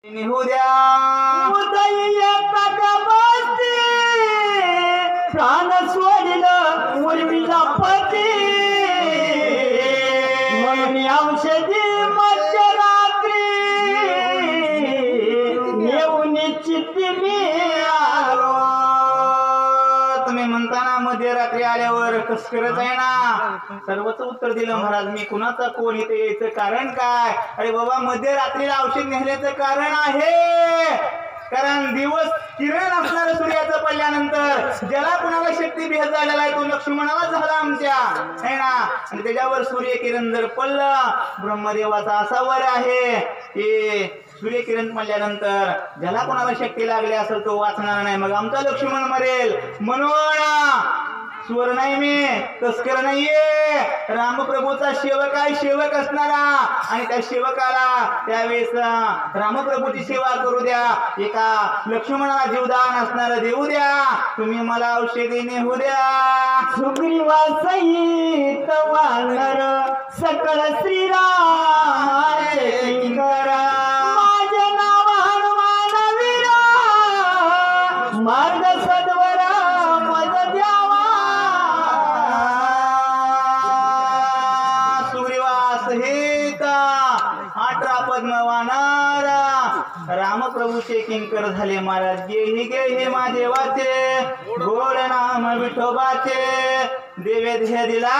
निघू द्या उदय का बसते प्राण सोडलं उर्मिला पती म्हणून औषधी मध्यरात्री येऊन चित्ती मी आलो. तुम्ही म्हणताना मध्यरात्री आल्यावर कस करत आहे ना. सर्वच उत्तर दिलं महाराज. मी कुणाचा कोण इथे यायचं कारण काय. अरे बाबा मध्यरात्रीला औषध नेण्याचं कारण आहे. कारण दिवस किरण असणार सूर्याचं पडल्यानंतर ज्याला कुणाला शक्ती भेद झालेला आहे तो लक्ष्मणाला झाला आमच्या है ना. आणि त्याच्यावर सूर्यकिरण जर पडलं ब्रह्मदेवाचा असा वर आहे की सूर्यकिरण पडल्यानंतर ज्याला कोणाला शक्ती लागली असेल तो वाचणार नाही. मग आमचा लक्ष्मण मरेल. म्हणून स्वर नाही मी तस्कर नाहीये. रामप्रभूचा सेवक आहे. सेवक असणारा आणि त्या सेवकाला त्यावेळेस रामप्रभूची सेवा करू द्या. एका लक्ष्मणाला जीवदान असणार देऊ द्या. तुम्ही मला औषधी नेऊ द्या. सुग्रीवासहित वानर सकळ श्रीरामाचे किंकर माझे नाव हनुमान वीरा मार्ग सद्वरा मज द्यावा. सुग्रीवासहित 18 पद्म वानर रामप्रभूचे किंकर झाले महाराज. गे हे माझे वाचे गोड नाम विठोबाचे देवे ध्येय दिला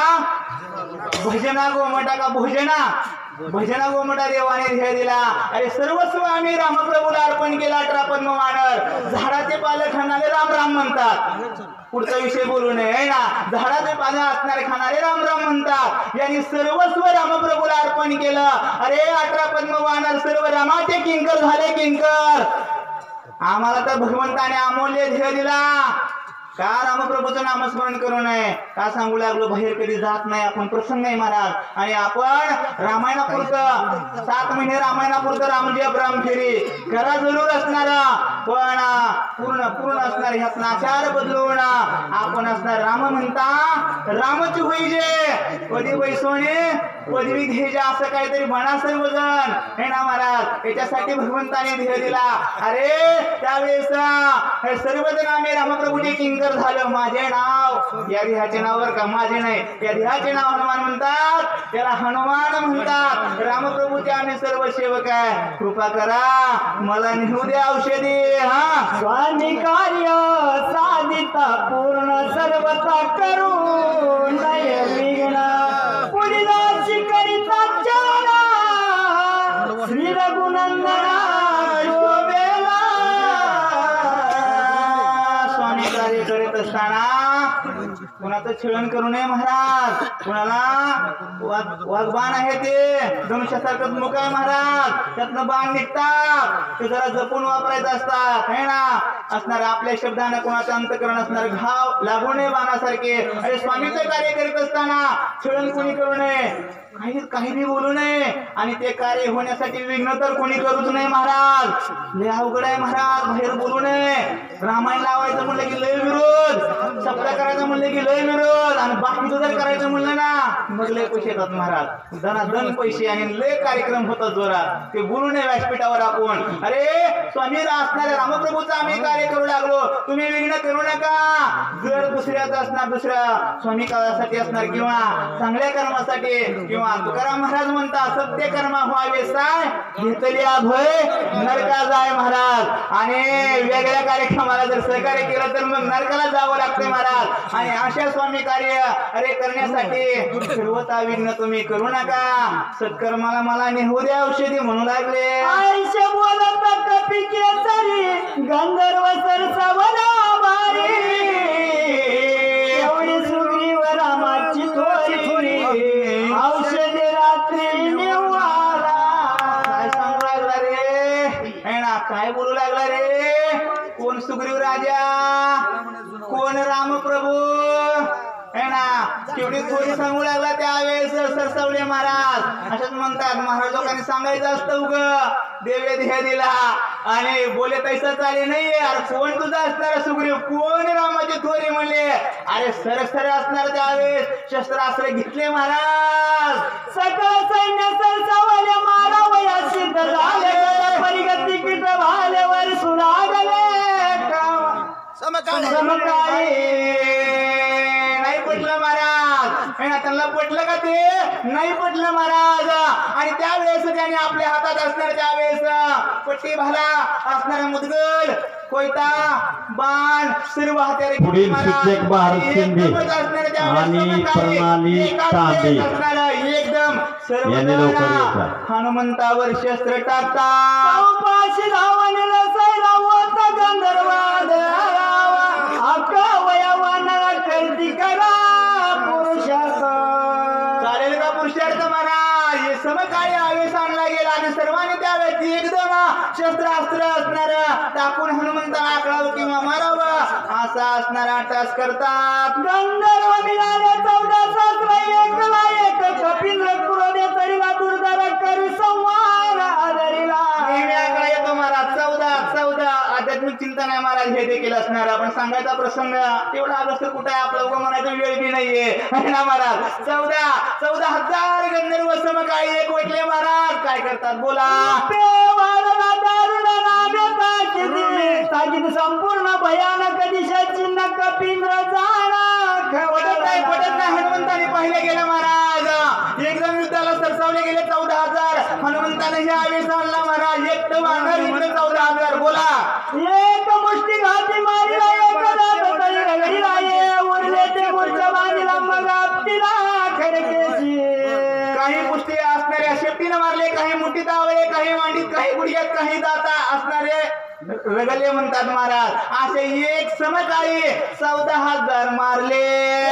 भजना गोमटा का भजना गोमटा देवाने ध्येय दिला. अरे सर्वस्व आम्ही रामप्रभूला अर्पण केला. 18 पद्म वानर झाडाचे पाले खाणारे राम राम म्हणतात. पुढचा विषय बोलू नये ना. झाडाचे पाने असणारे खाणारे राम राम म्हणतात. यांनी सर्वस्व रामप्रभूला अर्पण केलं. अरे 18 पद्म वानर सर्व रामाचे किंकर झाले. किंकर आम्हाला तर भगवंताने अमूल्य ध्येय दिला. का रामप्रभूचं नामस्मरण करू नये. का सांगू लागलो बाहेर कधी जात नाही आपण. प्रसंग आहे महाराज. आणि आपण रामायणापुरतं 7 महिने रामायणापुरतं रामजप रामफेरी करा जरूर असणार. पण पूर्ण असणार ह्यात नाचार बदलून आपण असणार राम म्हणता रामच होईजे पदी वैसोने पदवी घ्यायच्या असं काहीतरी म्हणा सर्वजण हे ना महाराज. याच्यासाठी भगवंताने ध्येय दिला. अरे त्यावेळेस हे सर्वजण आम्ही रामप्रभूचे किंकर झालं. माझे नाव या देहाचे नाव बर का माझे नाही. या देहाचे नाव हनुमान म्हणतात. त्याला हनुमान म्हणतात. रामप्रभूचे आम्ही सर्व सेवक आहे. कृपा करा मला नेऊ द्या औषधी. हा स्वामी कार्य साधिता पूर्ण सर्वता करू नय विघ्न पुढीला शिकरिता चरणा श्री रघुनंदना शोभेला. स्वामी कार्य करीत असताना कुणाचं छळण करू नये महाराज. कुणाला वाघबाण आहे ते धनुष्यासारखंच मुख आहे महाराज. त्यातनं बाण निघतात ते जरा जपून वापरायचं असतात है ना. असणार आपल्या शब्दाने कोणाचं अंतकरण असणार घाव लागू नये बाणासारखे. अरे स्वामीचं कार्य करीत असताना छळण कोणी करू नये. काही बी बोलू नये. आणि ते कार्य होण्यासाठी विघ्न तर कोणी करूच नये महाराज. लय अवघड आहे महाराज. बाहेर बोलू नये. रामायण लावायचं म्हणलं की लय विरोध. सप्ताह करायचं म्हणलं की लय विरोध. आणि बाकीचं जर करायचं म्हणलं ना मग लय पैसे येतात महाराज. धनाधन पैसे आणि लय कार्यक्रम होतात जोरात. ते बोलू नये व्यासपीठावर आपण. अरे स्वामी असणाऱ्या रामप्रभूचं आम्ही कार्य करू लागलो. तुम्ही विघ्न करू नका. जर दुसऱ्याचं असणार दुसऱ्या स्वामी काळासाठी असणार किंवा चांगल्या कर्मासाठी किंवा तुकाराम महाराज म्हणता सत्य कर्मा व्हावे साय घेतली अभय नरका जाय महाराज. आणि वेगळ्या कार्यक्रमाला जर सहकार्य केलं तर मग नरकाला जावं लागतंय महाराज. आणि अशा स्वामी कार्य अरे करण्यासाठी सर्वता विघ्न तुम्ही करू नका. सत्कर्माला मला नेऊ द्या औषधी म्हणू लागले. आयुष्य बोलत कपी केसरी गंधर्व सरसवला बारी एवढी सुग्रीव रामाची थोरी औषधी रात्री निवारा. काय सांगू लागला रे है ना. काय बोलू लागला रे. कोण सुग्रीव राजा कोण रामप्रभू है ना. केवढी थोडी सांगू लागला. त्यावेळेस सरसवले महाराज. अशाच म्हणतात महाराज लोकांनी सांगायचं असतं उग देवे ध्येय दिला आणि बोले तैसा चाले नाही. अरे कोण तुझा असणार सुग्रीव कोण रामाचे थोरी म्हणले. अरे सरसर असणार. त्यावेळेस शस्त्रास्त्र घेतले महाराज. सकळ सैन्य सरसवले मारा वया सिद्ध झाले परिगती समकाळी नाही पटलं महाराज. आणि त्यांना पटलं का ते नाही पटलं महाराज. आणि त्यावेळेस त्याने आपल्या हातात असणार त्यावेळेस पट्टी भाला असणारा मुदगल कोयता बाण सर्व हत्यारे पुढील शिक्षक भारत शिंदे आणि प्रणाली तांबे एकदम सर्व यांनी लवकर यायचं. हनुमंतावर शस्त्र टाकतात. उपाशी धावणीला सैरावत गंधर्वाद अक्का वयावानाला करती करा पुरुषार्थ. चालेल का पुरुषार्थ महाराज. हे समकाळी आवेश आणला गेला आणि सर्वांनी त्यावेळेस एकदम शस्त्रास्त्र असणार टाकून हनुमंताला आकळावं किंवा मारावं असा असणारा टास करतात. गंधर्व मिळाले 14 सहस्र एकला एक कपिंद्र क्रोधे तरीला दुर्धर करू संवार आदरीला. नेहमी आकडा येतो महाराज 14 आध्यात्मिक चिंतन आहे महाराज हे देखील असणार. आपण सांगायचा प्रसंग तेवढा अगस्त कुठे आहे आपलं उभं म्हणायचं वेळ बी नाहीये ना महाराज. 14,000 गंधर्व समकाळी एक वाटले महाराज. काय करतात बोला. संपूर्ण भयानक दिशा चिन्ह कपिंद्र पटत नाही हनुमंताने पाहिले गेलं महाराज. एकदम युद्धाला सरसावले गेले 14,000. हनुमंताने हे आवेश आणला महाराज. एक वानर इकडे 14,000 बोला. एक मुष्टी घाती मारिला एक दात तरी रगडीला ये उरले ते मूर्छ बांधिला मग आपटीला खडकेशी. काही मुष्टी असणारे शेपटीने मारले काही मुठीत आवळे काही मांडीत काही गुडघ्यात काही दाता असणारे रगले म्हणतात महाराज. असे एक समकाळी 14,000 मारले.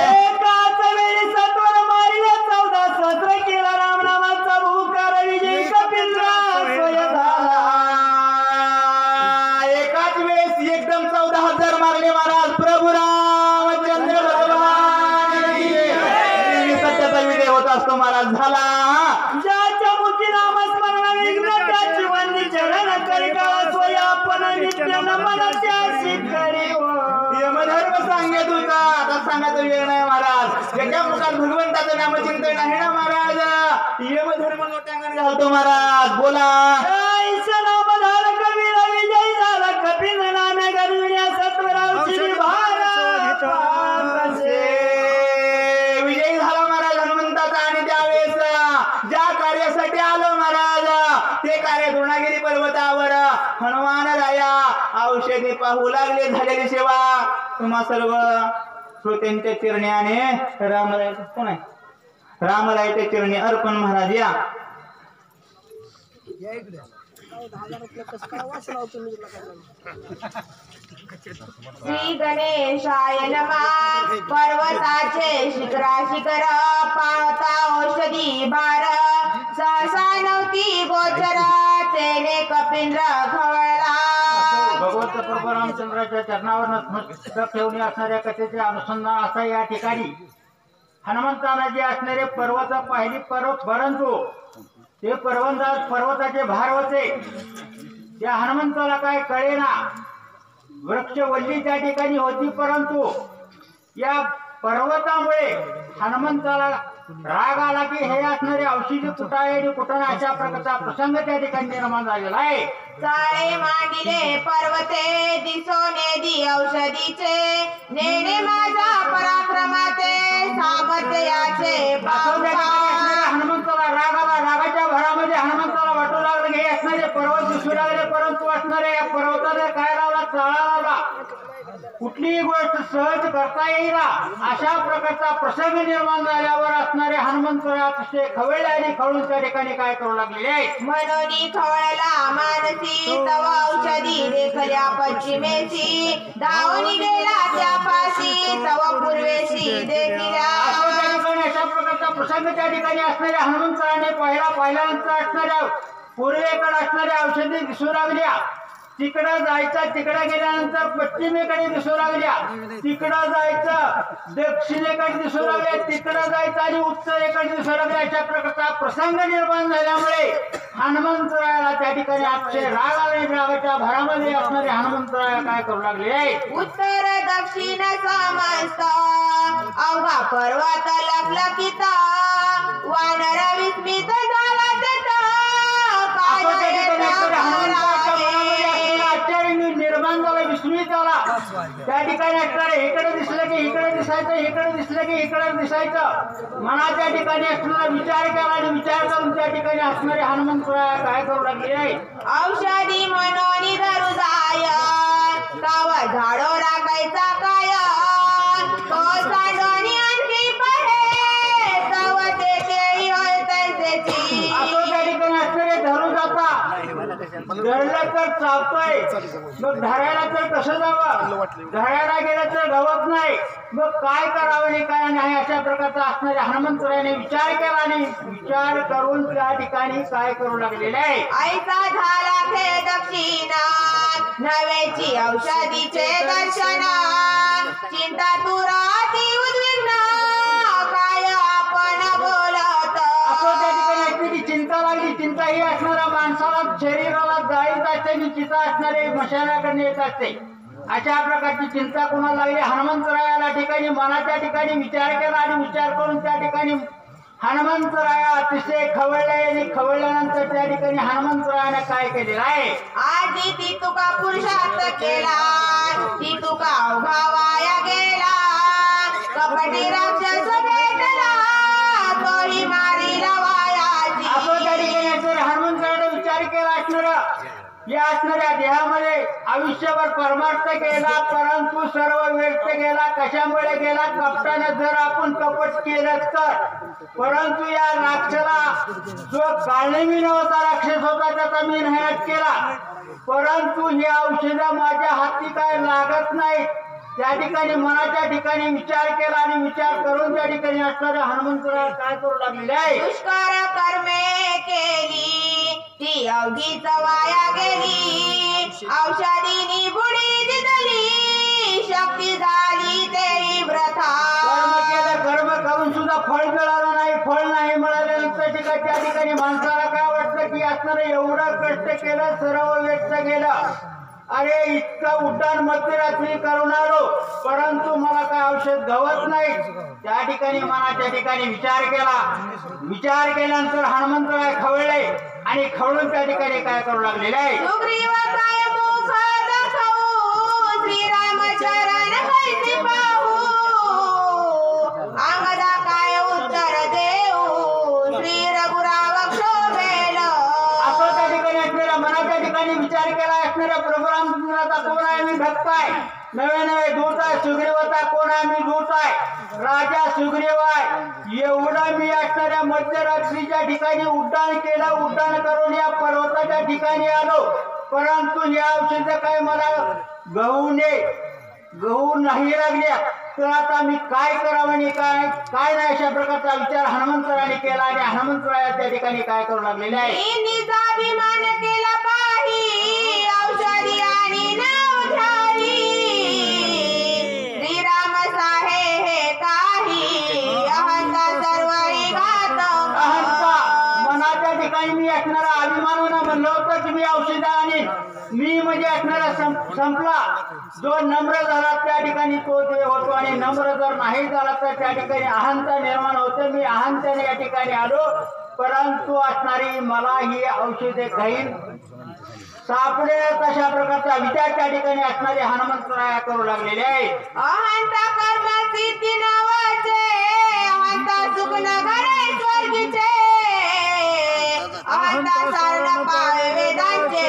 एकाच वेळी सत्वर मारिले 14 सहस्र केला रामनामाचा भूकार विजय कपिंद्र स्वय झाला. एकाच वेळेस एकदम 14,000 मारले महाराज. प्रभू रामचंद्र भगवान सत्याचा विजय होत असतो महाराज. झाला ज्याच्या मुखी नामस्मरण विघ्न त्याची वंदी चरण करी काळा स्वय आपण नित्य नमन त्याशी करी. यमधर्म सांगत होता आता सांगायचं वेळ नाही महाराज. ज्याच्या मुखात भगवंताचं नामचिंतन आहे ना महाराज यमधर्म लोटांगण घालतो महाराज. बोला. नामधारक वीर विजय झाला कपिंद्र नामे गरुड्या सत्वरावची भारत विजयी झाला महाराज हनुमंताचा. आणि त्यावेळेस ज्या कार्यासाठी आलो महाराज ते कार्य द्रोणागिरी पर्वतावर हनुमान राया औषधी पाहू लागले. झालेली सेवा तुम्हा सर्व श्रोत्यांच्या चरण्याने रामराय कोण आहे रामरायच्या चरणी अर्पण महाराज. या श्री गणेशाय नमः. पर्वताचे शिखरा शिखर पाहता औषधी भार सहसा नव्हती गोचर तेने कपिंद्र खवळला. भगवंत प्रभू रामचंद्राच्या चरणावर नतमस्तक ठेवून असणाऱ्या कथेचे अनुसंधान असा या ठिकाणी हनुमंताला जे असणारे पर्वत पाहिली परंतु ते पर्वताचे भार होते. त्या हनुमंताला काय कळेना. वृक्षवल्ली त्या ठिकाणी होती परंतु या पर्वतामुळे हनुमंताला राग आला की हे असणारे औषधी कुठं आहे आणि कुठं नाही अशा प्रकारचा प्रसंग त्या ठिकाणी निर्माण झालेला आहे. चाळे मांडिले पर्वते दिसोने दी औषधीचे नेणे माझा पराक्रमाचे सामर्थ्याचे हनुमंताला राग आला. रागाच्या भरामध्ये हनुमंताला वाटू लागलं हे असणारे पर्वत दिसू लागले परंतु असणारे या पर्वताला काय लावला चाळा लावला. कुठलीही गोष्ट सहज करता येईल अशा प्रकारचा प्रसंग निर्माण झाल्यावर असणारे हनुमंतराय अतिशय खवळले आणि खवळून त्या ठिकाणी काय करू लागलेले आहेत. मनोनी खवळला मानसी तव औषधी देखल्या पश्चिमेशी धावणी गेला त्या पाशी तव पूर्वेशी देखिल्या. अशा प्रकारचा प्रसंग त्या ठिकाणी असणाऱ्या हनुमंतराने पहिल्यानंतर असणाऱ्या पूर्वेकडे असणाऱ्या औषधी दिसू लागल्या. तिकडं जायचं तिकडे गेल्यानंतर पश्चिमेकडे दिसू लागल्या. तिकडं जायचं दक्षिणेकडे दिसू लागल्या. तिकडं जायचं आणि उत्तरेकडे दिसू लागल्या. अशा प्रकारचा प्रसंग निर्माण झाल्यामुळे हनुमंतरायाला त्या ठिकाणी अतिशय राग आले. रागाच्या भरामध्ये असणारे हनुमंतराया काय करू लागले. उत्तर दक्षिण समस्त अवघा पर्वत लखलखिता वानर विस्मित झाला निर्माण झाला. विस्मित झाला. त्या ठिकाणी असणारे इकडे दिसलं की इकडे दिसायचं, इकडे दिसलं की इकडे दिसायचं. मनाच्या ठिकाणी असणारा विचार केला आणि विचार करून त्या ठिकाणी असणारे हनुमंतराया काय करू लागले आहे. औषधी मनोनी धरू जाय काव झाडो राखायचा काय तो सांडोनी आणखी पाहे तव ते केळी होय तैसेची. असं त्या ठिकाणी असणारे धरून जाता. धरलं तर चावतोय, मग धरायला तर कसं जावं, धरायला गेलं तर गवत नाही, मग काय करावं आणि काय नाही अशा प्रकारचा असणाऱ्या हनुमंतरायाने विचार केला आणि विचार करून त्या ठिकाणी काय करू लागलेले आहे. ऐसा झाला खे दक्षिणा नव्याची औषधीचे दर्शन चिंता तुराती उद्विग्न काय आपण बोलत. आपण त्या ठिकाणी असलेली चिंता लागली. चिंता ही असणाऱ्या माणसाला शरीराला जाळीत असते आणि चिंता असणारे मशालाकडे येत असते. अशा प्रकारची चिंता कोणाला लागली. हनुमंतरायाला ठिकाणी मनाच्या ठिकाणी विचार केला आणि विचार करून त्या ठिकाणी हनुमंतराया अतिशय खवळले आणि खवळल्यानंतर त्या ठिकाणी हनुमंतरायाने काय केलेलं आहे. आधी ती तुका पुरुषार्थ केला ती तुका अवघा वाया गेला कपटी राक्षस भेटला तोही मारीला वायाची. आपण त्या ठिकाणी असणाऱ्या हनुमंतरायाने विचार केला असणार या असणाऱ्या देहामध्ये आयुष्यभर परमार्थ केला परंतु सर्व व्यर्थ गेला. कशामुळे गेला, कपटाने जर आपण कपट केलं तर. परंतु या राक्षसाला जो काळनेमी नव्हता राक्षस होता त्याचा मी नयनाट केला, परंतु हे औषध माझ्या हाती काय लागत नाही. त्या ठिकाणी मनाच्या ठिकाणी विचार केला आणि विचार करून त्या ठिकाणी असणाऱ्या हनुमंतराया काय करू लागलेले आहे. दुष्कर कर्मे केली ती अवघीच वाया गेली औषधीनी बुडी दिली शक्ती झाली तेही व्रथा. कर्म केलं, कर्म करून सुद्धा फळ मिळालं नाही. फळ नाही मिळाल्यानंतर त्या ठिकाणी माणसाला काय वाटतं की असणारं एवढं कष्ट केलं सर्व व्यक्त गेलं, अरे इतकं उड्डाण मध्यरात्री करून आलो परंतु मला काय औषध गवत नाही. त्या ठिकाणी मनाच्या ठिकाणी विचार केला. विचार केल्यानंतर हनुमंतराय खवळले आणि खवळून त्या ठिकाणी काय करू लागलेले आहे. सुग्रीव काय मुख दाखवू श्रीरामचरण कैसी पाहू अंगदा काय उत्तर देऊ श्री रघुराव क्षोभेल. असं त्या ठिकाणी असणाऱ्या मनाच्या ठिकाणी विचार केला असणाऱ्या प्रभुरामचंद्राचा कोण आहे, मी भक्त आहे. नवे नवे दूत आहे. सुग्रीवाचा कोण आहे, मी दूत आहे. राजा सुग्रीव आहे. एवढं मी असणाऱ्या मध्यरात्रीच्या ठिकाणी उड्डाण केलं. उड्डाण करून या पर्वताच्या ठिकाणी आलो परंतु या औषध काय मला गहू नाही लागल्या, तर आता मी काय करावं आणि काय काय नाही अशा प्रकारचा विचार हनुमंतरायाने केला आणि हनुमंतराया त्या ठिकाणी काय करू लागलेले आहे. निजा अभिमान केला पाही औषधी आणि नाव झाली श्रीराम साहे हे काही अहंता सर्वही घातक. अहंता मनाच्या ठिकाणी मी असणारा अभिमानानं म्हणलं होतं की मी औषध आणि मी म्हणजे असणारा संपला. जो नम्र झाला त्या ठिकाणी तो देव होतो आणि नम्र जर नाही झाला तर त्या ठिकाणी अहंता निर्माण होते. मी अहंतेने या ठिकाणी आलो परंतु असणारी मला ही औषधे घेईन सापडे तशा प्रकारचा विचार त्या ठिकाणी असणारे हनुमंतराया करू लागलेले आहे. अहंता कर्म सिद्धी नावाचे अहंता सुख नगरे स्वर्गीचे अहंता सारण पावे वेदांचे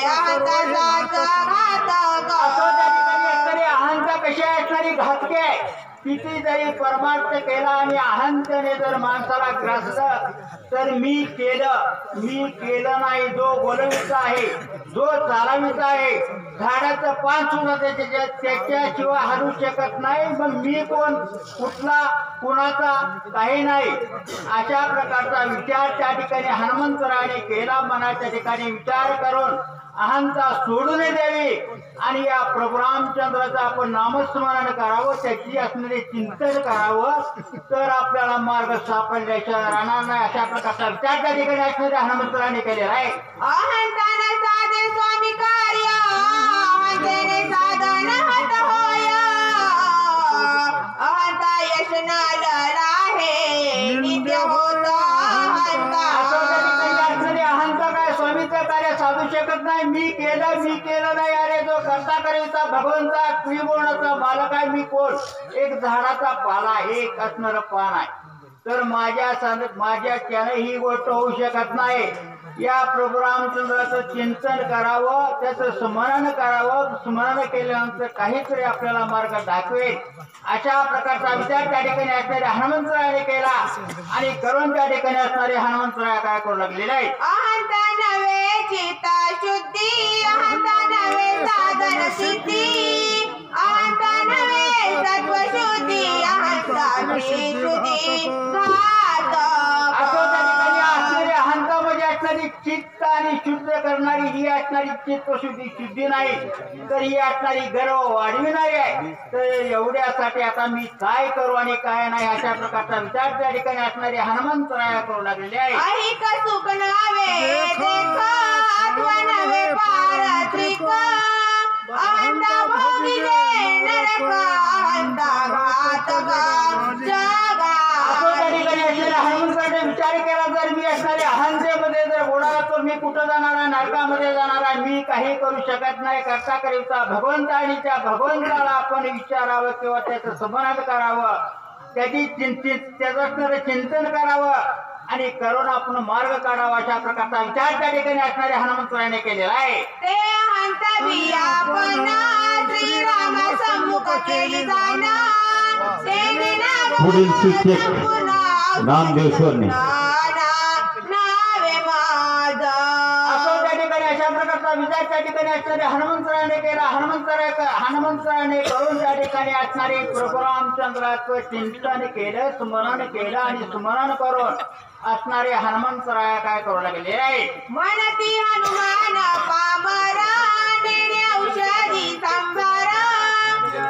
अहंता साच घातक. असं त्या ठिकाणी असणारी अहंता कशी असणारी घातकी आहे. किती जरी परमार्थ केला आणि अहंतेने जर माणसाला ग्रासलं तर मी केलं नाही. जो बोलविता आहे, जो चालविता आहे, झाडाचं पान सुद्धा त्याच्याशिवाय हलू शकत नाही. मग मी कोण, कुठला, कुणाचा काही नाही अशा प्रकारचा विचार त्या ठिकाणी हनुमंतरायाने केला. मनाच्या ठिकाणी विचार करून अहंता सोडून द्यावी आणि या प्रभू रामचंद्राचं आपण नामस्मरण करावं, त्याची असणारे चिंतन करावं तर आपल्याला मार्ग सापडल्याशिवाय राहणार नाही. अशा प्रकारचा विचार त्या ठिकाणी असणाऱ्या हनुमंतरायाने केलेला आहे. अहंताने साधे स्वामी कार्य अहंतेने साधन हट होय अहंता यश न आहे नित्य होत अहंता. असं त्या ठिकाणी असणारी अहंता काय स्वामीचं कार्य साधू शकत नाही. मी केलं मी केलं नाही. अरे जो करता करीता भगवंता त्रिभुवनाचा मालक आहे मी कोण? एक झाडाचा पाला, एक असणार पान आहे. तर माझ्याच्याने ही गोष्ट होऊ शकत नाही. या प्रभू रामचंद्राचं चिंतन करावं, त्याचं स्मरण करावं. स्मरण केल्यानंतर काहीतरी आपल्याला मार्ग दाखवेल अशा प्रकारचा विचार त्या ठिकाणी असणारे हनुमंतरायाने केला आणि करून त्या ठिकाणी असणारे हनुमंतराया काय करू लागलेले आहे. अहंता नव्हे चित्त शुद्धी, अहंता नव्हे साधन सिद्धी, अहंता नव्हे सत्व शुद्धी, अहंता शुद्धी घात. असं त्या ठिकाणी असणारी अहंता म्हणजे असणारी चित्त आणि शुद्ध करणारी ही असणारी चित्तशुद्धी नाही, तर ही असणारी गर्व वाढविणारी आहे. तर एवढ्यासाठी आता मी काय करू आणि काय नाही अशा प्रकारचा विचार त्या ठिकाणी असणारे हनुमंतराया करू लागलेले आहे. ऐक सुख नव्हे देख, आत्मा नव्हे पारत्रिक, अहंता भोगिले नरक, अहंता घातक जगा. असं त्या ठिकाणी असलेल्या हनुमंतरायाने विचार केला, जर मी असणारे अहंतेमध्ये जर बुडाला तर मी कुठं जाणार आहे? नरकामध्ये जाणार आहे. मी काही करू शकत नाही. करता करीता भगवंत आणि त्या भगवंताला आपण विचारावं किंवा त्याचं स्मरण करावं, त्याचं असणारं चिंतन करावं आणि करून आपण मार्ग काढावा अशा प्रकारचा विचार त्या ठिकाणी असणाऱ्या हनुमंतरायाने केलेला आहे. ते अहंता बी आपण श्रीराम सम्मुख केली जाना, पुढील शिक्षक नामदेव सोरणे. नावे माझा. असं त्या ठिकाणी अशा प्रकारचा विचार त्या ठिकाणी असणारे हनुमंतरायाने केला. हनुमंतरायाने करून त्या ठिकाणी असणारे प्रभू रामचंद्राचं चिंतन केलं, स्मरण केलं आणि स्मरण करून असणारे हनुमंतराया काय करू लागले आहे. मनती हनुमान पामरा, नेणे औषधी संभारा,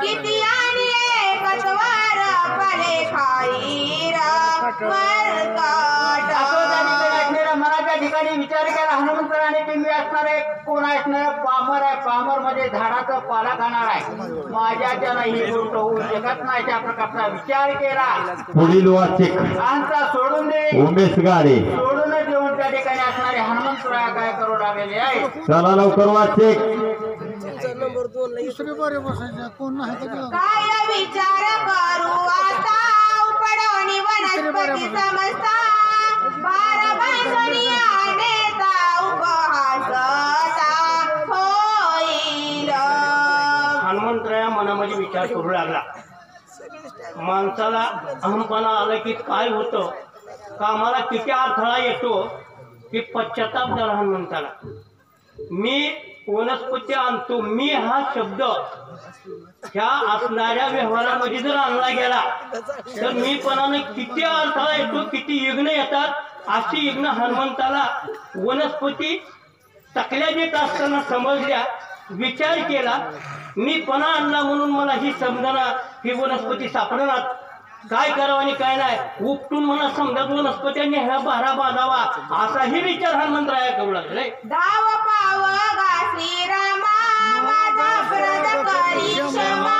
किती आणि एकत्वार फले खाईरा मरकाट. मनाच्या ठिकाणी विचार केला हनुमंतरायाने की मी असणारे कोण असणार? पामर आहे. पामर म्हणजे झाडाचा पाला खाणार आहे. माझ्याच्यानं ही गोष्ट होऊ शकत नाही अशा प्रकारचा विचार केला. पुढील वाचिक अंता सोडून दे, उमेश गाडे. सोडून देऊन त्या ठिकाणी असणारे हनुमंतराया काय करू लागलेले आहे. चला लवकर वाचिक. काय विचार करू आता, उपडवणी वनस्पती समजता, बारा बांधणी नेता उपहासता होईल. हनुमंतराया मनामध्ये विचार करू लागला. माणसाला अहमपणा आला की काय होतं, कामाला किती अडथळा येतो की पश्चाताप झाला हनुमंताला. मी वनस्पती आणतो, मी हा शब्द ह्या असणाऱ्या व्यवहारामध्ये जर आणला गेला तर मीपणाने किती अडथळा येतो, किती यज्ञ येतात. अशी यज्ञ हनुमंताला वनस्पती टाकल्या देत असताना समजल्या. विचार केला, मी पणा आणला म्हणून मला ही समजना, ही वनस्पती सापडणार, काय करावं आणि काय नाही. उपटून मला समजत वनस्पत्यांनी ह्या बारा बांधावा असाही विचार हनुमंतराया करू लागले. धाव पाव गा श्रीरामा, माझा व्रत करी क्षमा,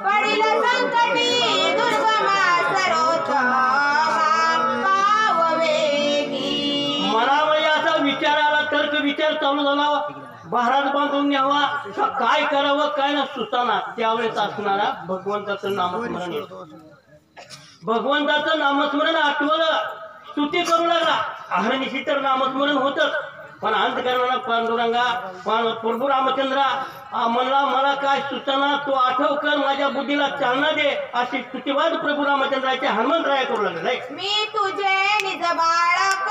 पडिल संकटी दुर्गमा सर्वोत्तमा पाव वेगी. मनामध्ये असा विचार आला, तर्क विचार चालू झाला. बारात बांधून न्यावा का काय करावं काय ना सुचाना. त्यावेळेस असणारा भगवंताचं नामस्मरण येतं. भगवंताचं नामस्मरण आठवलं, स्तुती करू लागला. अहर्निशी तर नामस्मरण होतच, पण अंतकरणाला पांडुरंगा प्रभू रामचंद्रा म्हणला मला काय सुचना, तू आठव कर, माझ्या बुद्धीला चालना दे. अशी स्तुतिवाद प्रभू रामचंद्राचे हनुमंतराया करू लागले. मी तुझे निज बाळक,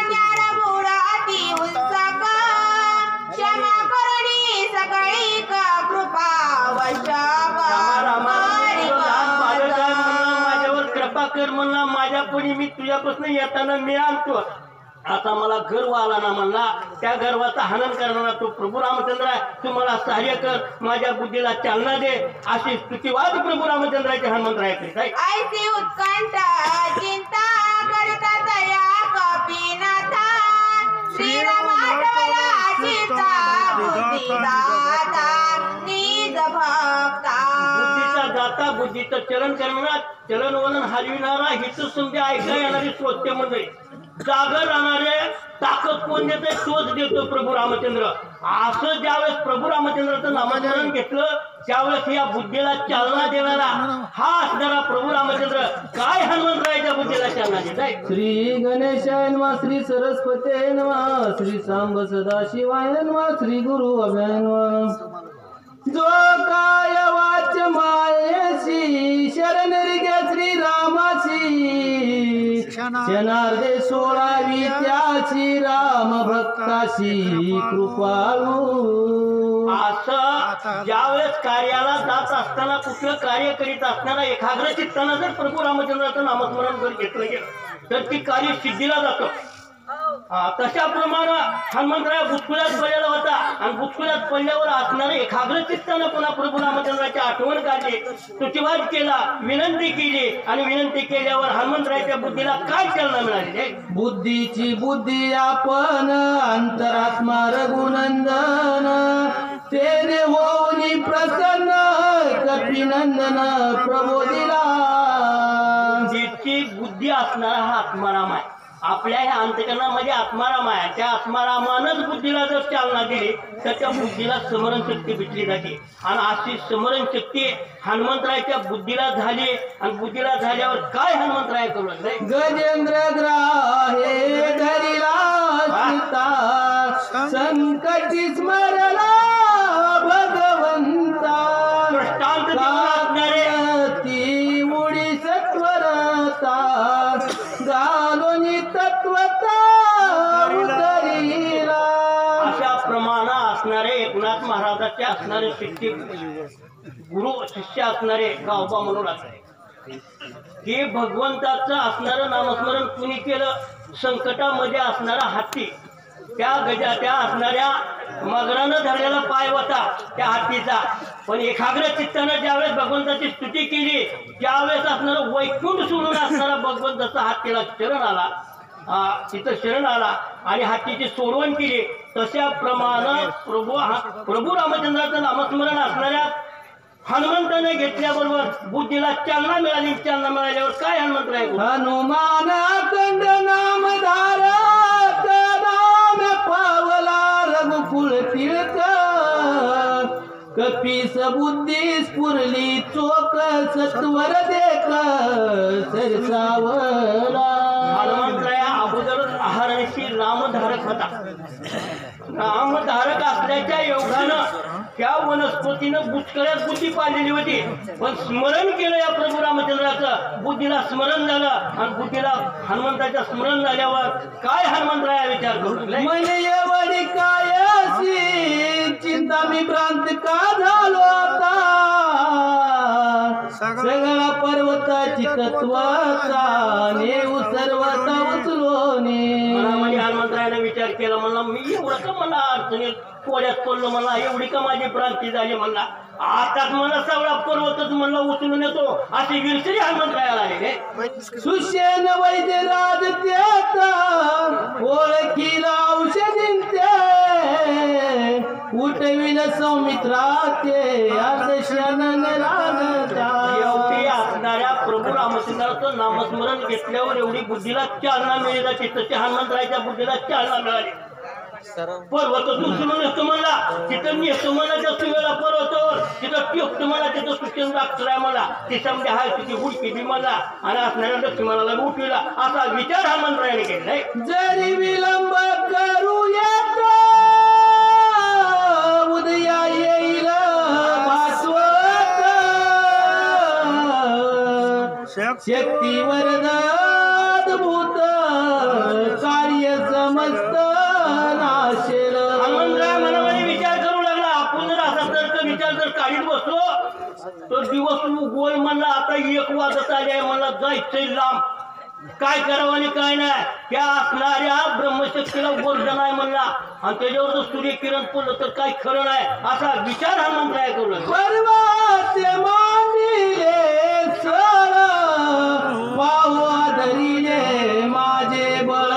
ज्ञान मूळ अति उत्सक, क्षमा करणी सगळी कृपा वशक. माझ्यावर कृपा कर म्हणला. माझ्या पुढे मी तुझ्यापासून येताना मी आणतो. आता मला गर्व आला ना म्हणला, त्या गर्वाचा हनन करणारा तो प्रभू रामचंद्र आहे. तू मला सहाय्य कर, माझ्या बुद्धीला चालना दे. अशी स्तुतिवाद प्रभू रामचंद्राचे हनुमंतराया करीत आहे. ऐसी उत्कंठ चिंता करता दया कपिनाथा, श्रीराम आठवला चिता बुद्धिदाता निज भक्ता. बुद्धीचा दाता, बुद्धीचं चलन करणारा, चलन वलन हलविणारा, हित समजे ऐका येणारी श्रोते म्हणजे जागर राहणारे ताकद कोण देतोय? तोच देतो प्रभू रामचंद्र. असं ज्यावेळेस प्रभू रामचंद्राचं नामस्मरण घेतलं त्यावेळेस या बुद्धीला चालना देणारा हा असणारा प्रभू रामचंद्र काय हनुमंतरायाच्या बुद्धीला चालना देत आहे? श्री गणेशाय नमः, श्री सरस्वते नमः, श्री सांब सदाशिवाय नमः, श्री गुरु अभय नमः. जो काय वाच मायेशी शरण गे श्रीरामाची, क्षणार्धे सोळावी त्याची राम भक्ताशी कृपाळू. असं ज्यावेळेस कार्याला जात असताना कुठलं कार्य करीत असताना एकाग्र चित्तानं जर प्रभू रामचंद्राचं नामस्मरण जर घेतलं गेलं तर ती कार्य सिद्धीला जातं. तशाप्रमाणे हनुमंतराय बुचकुल्यात पडलेला होता आणि बुचकुल्यात पडल्यावर असणारे एकाग्र चित्तानं पुन्हा प्रभू रामचंद्राची आठवण काढली, स्तुतिवाद केला, विनंती केली आणि विनंती केल्यावर हनुमंतरायाच्या बुद्धीला काय चालना मिळाली? बुद्धीची बुद्धी आपण अंतरात्मा रघुनंदन, तेने होऊनी प्रसन्न कपिनंदन प्रबोधिला. जिची बुद्धी असणारा हा आत्माराम आहे. आपल्या ह्या अंतकरणामध्ये आत्माराम आहे. त्या आत्मारामानच बुद्धीला जर चालना दिली तर त्या बुद्धीला स्मरण शक्ती भेटली जाते आणि अशी स्मरण शक्ती हनुमंतरायाच्या बुद्धीला झाली आणि बुद्धीला झाल्यावर काय हनुमंतराय करू लागले? गजेंद्र ग्राहे धरिला सीता, संकटी स्मरला भगवंता. दृष्टांत देऊन असणारे ती उडी सत्वरता, गालोनी तत्वता उतरिला. अशा प्रमाणे असणारे एकनाथ महाराजाचे असणारे शिष्य गुरु शिष्य असणारे गावबा म्हणून असणारे हे भगवंताचं असणारं नामस्मरण कुणी केलं? संकटामध्ये असणारा हत्ती, त्या त्या असणाऱ्या मगरानं धरलेला पाय होता त्या हत्तीचा, पण एकाग्र चित्तानं ज्यावेळेस भगवंताची स्तुती केली त्यावेळेस असणारं वैकुंठ सोडून असणारा भगवंताचा हत्तीला शरण आला, तिथं शरण आला आणि हत्तीची सोडवण केली. तशा प्रमाणे प्रभू रामचंद्राचं नामस्मरण असणाऱ्या हनुमंताने घेतल्याबरोबर बुद्धीला चालना मिळाली. चालना मिळाल्यावर काय हनुमंतराय? हनुमान अखंड नाम धारक, नाम पावला रघुकुल तिलक, कपीस बुद्धी स्फुरली चोख, सत्वर देख सरसावला. हनुमंतराया अगोदरच आहाराशी नामधारक होता. नामधारक असल्याच्या योगानं त्या वनस्पतीनं बुचकळ्यात बुद्धी पाडलेली होती, पण स्मरण केलं या प्रभू रामचंद्राचं, बुद्धीला स्मरण झालं आणि बुद्धीला हनुमंताचं स्मरण झाल्यावर काय हनुमंतराया विचार करू लागले? मन एवढी कायसी चिंता मी भ्रांत का झालो आता, सगळा पर्वताची तत्वाचा नेऊ सर्वता उचलोने. मनामध्ये हनुमंतरायाने विचार केला, म्हणला मी एवढं का मला अडचणीत कोड्यात पडलो, मला एवढी का माझी भ्रांती झाली, म्हणला आताच मला सगळा पर्वतच म्हणला उचलून येतो, अशी विरसरी हनुमंतरायाला आले. सुशेन वैद्य राज देता, ओळखीला औषधीन ते, उठविल सौमित्राचे आदर्शन लागता. एवढी असणाऱ्या प्रभू रामचंद्राचं नामस्मरण घेतल्यावर एवढी बुद्धीला चालना मिळली जाते, तशी हनुमंतरायाच्या बुद्धीला चालना मिळाली. पर्वत उचलून येतो म्हणला, तिथं नेतो म्हणला, त्या सुवेला पर्वतावर तिथं टिकतो म्हणला, तिथं सुचन लागतोय म्हणला, ती समजा हाय तिची हुडकी बी म्हणला आणि असणाऱ्या लक्ष्मणाला उठविला, असा विचार हनुमंतरायाने केलाय. जरी विलंब करू येतो उदया येईल भास्वत, शक्ती वरदात भूत कार्य समस्त नाशेल. हनुमंतराय मनामध्ये विचार करू लागला, आपण जर असा तर्क विचार जर काढीत बसलो तर दिवस गोल म्हणला, आता 1 वाजत आले आहे म्हणला, जायचंय लांब, काय करावं आणि काय नाही. त्या असणाऱ्या ब्रह्मशक्तीला वर्जन आहे म्हणला आणि त्याच्यावर जर सूर्यकिरण पडलं तर काही खरं नाही, असा विचार हनुमंतराय करू लागला. पर्वते मांडिले सर, पाहू धरिले माझे बळ,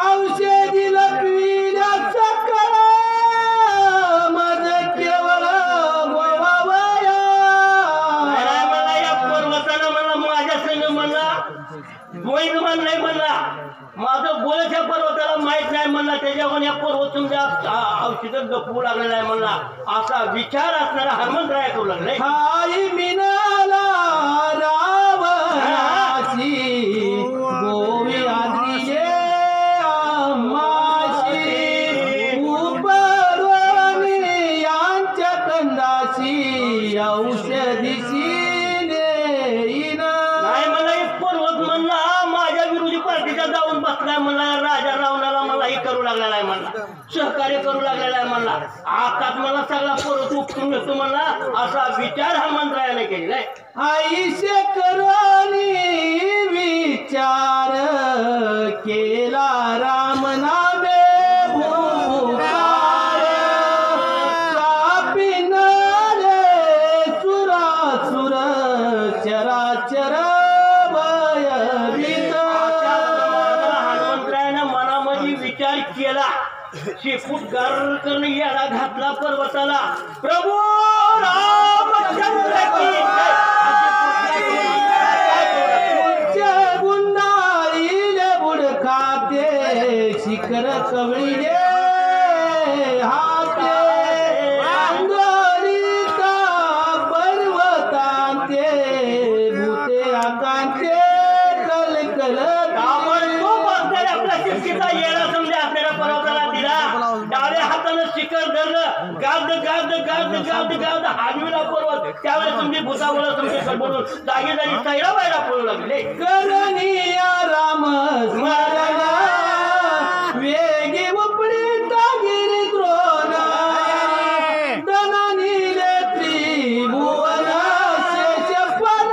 औषधी लपविल्या सकळ, मज केवळ गोवावया. नाही म्हणला, या पर्वतानं म्हणला माझ्या संग म्हणला गोविंद म्हणलाय म्हणला, माझं बोलच या पर्वताला म्हणला त्याच्यावर या पर्वत तुमच्या औषध गपवू लागलेला आहे म्हणला असा विचार असणारा हनुमंतराय करू लागले. हाय मिनाला रावणाची गोवी आदिले आम्हाशी उपरवणी यांच्या कंदाशी औषधीशी नेईन. नाही मला एक पर्वत म्हणला माझ्या विरोधी पार्टीचा जाऊन बसलाय म्हणला राजा रावणाला मला हे करू लागलेला आहे म्हणला सहकार्य करू लागलेला आहे म्हणला आताच मला सगळा पर्वत उपटून घेतो म्हणला असा विचार हनुमंतरायाने केलेला आहे. आईशे करोनी विचार केला राम नामे भूकार कापिनारे सुरासुर चराचर भयभीत. हनुमंतरायाने मनामध्ये विचार केला शेपूट गार करून याला घातला पर्वताला प्रभू रामचंद्र की जय. गुंडाळीले बुडखाते शिखर कवळीले हाते आंदोलिता पर्वतांते भूते आकांते कलकल ताबडतोब असणाऱ्या आपल्या शिर्षीचा येडा समजा आपल्याला पर्वताला दिला डाव्या हातानं शिखर धरलं गाद गाद गाद गाद गाद हाडविला पर्वत त्यावेळेस तुमची भूतावळ तुमची कडबडून जागी जागी सैरा बायला पळू लागले. करनिया राम स्मरण वेगी उपडी तागिरी द्रोण दनानीले त्रिभुवन शेषपण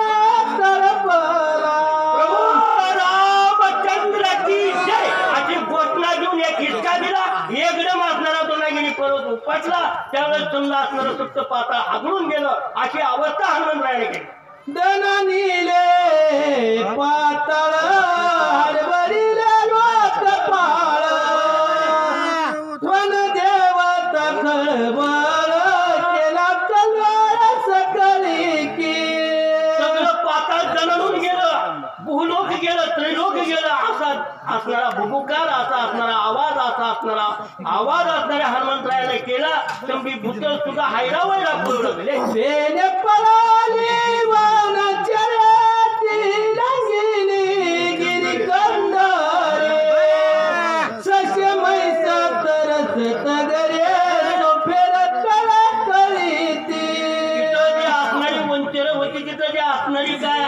तळपला. रामचंद्र की जय अशी घोषणा देऊन एक हिसका दिला एकदम असणारा तो नागिनी पर्वत उपटला त्यावेळेस तुमला असणारं सुप्त पाताळ आगळून गेलं अशी अवस्था हनुमंतरायाने केली. दनानीले पातळ हरभरीले लोक पाळ वनदेव खळबळ केला तलवार सकळी की. सगळं पाताळ दणदून गेलं भूलोक गेलं त्रिलोक गेलं असा असणारा भुभुकार असा असणारा आवाज असणाऱ्या हनुमंतरायाने केला तुम्ही भूत सुद्धा हैरावैरा पळू लागले. वेने पळाली वनचऱ्याती रंगिली गिरी कंदारे सस्य मैस तरस तगरे फेर कळकळीती. तिथं जी असणारी वंचर होती तिथं जी असणारी काय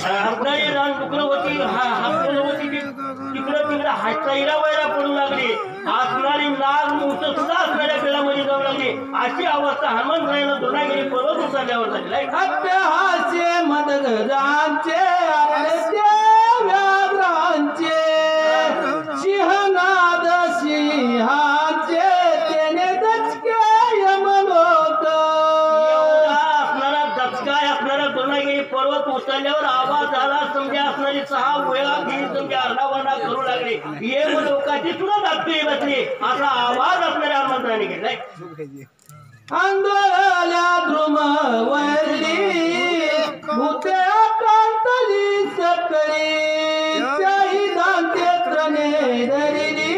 असणारी रानडुकरं होती हातकरं होती तिकडं हातचा हिरावैरा पडू लागली असणारी नाग मुठ सुद्धा असणाऱ्या बिळामध्ये जाऊ लागली अशी अवस्था हनुमंतरायानं दोनागिरी पर्वत उतरल्यावर झालेला आहे. अट्टहास्ये मदगजांचे आरते व्याघ्रांचे सिंहनाद सिंहांचे तेने दचके यमलोक. असणारा दचकाय असणारा दोनागिरी पर्वत उतरल्यावर आवाज आला समजा असणारी 6 वेळा घेऊन समजा अर्धावंडा करू लागली ये लोकांची सुद्धा दाखली बसली असा आवाज असणाऱ्या हनुमंतरायाने घेतलाय. आंदोलल्या द्रुम वरली भूते कांतली सकळी शहीदांचे त्रणे धरिली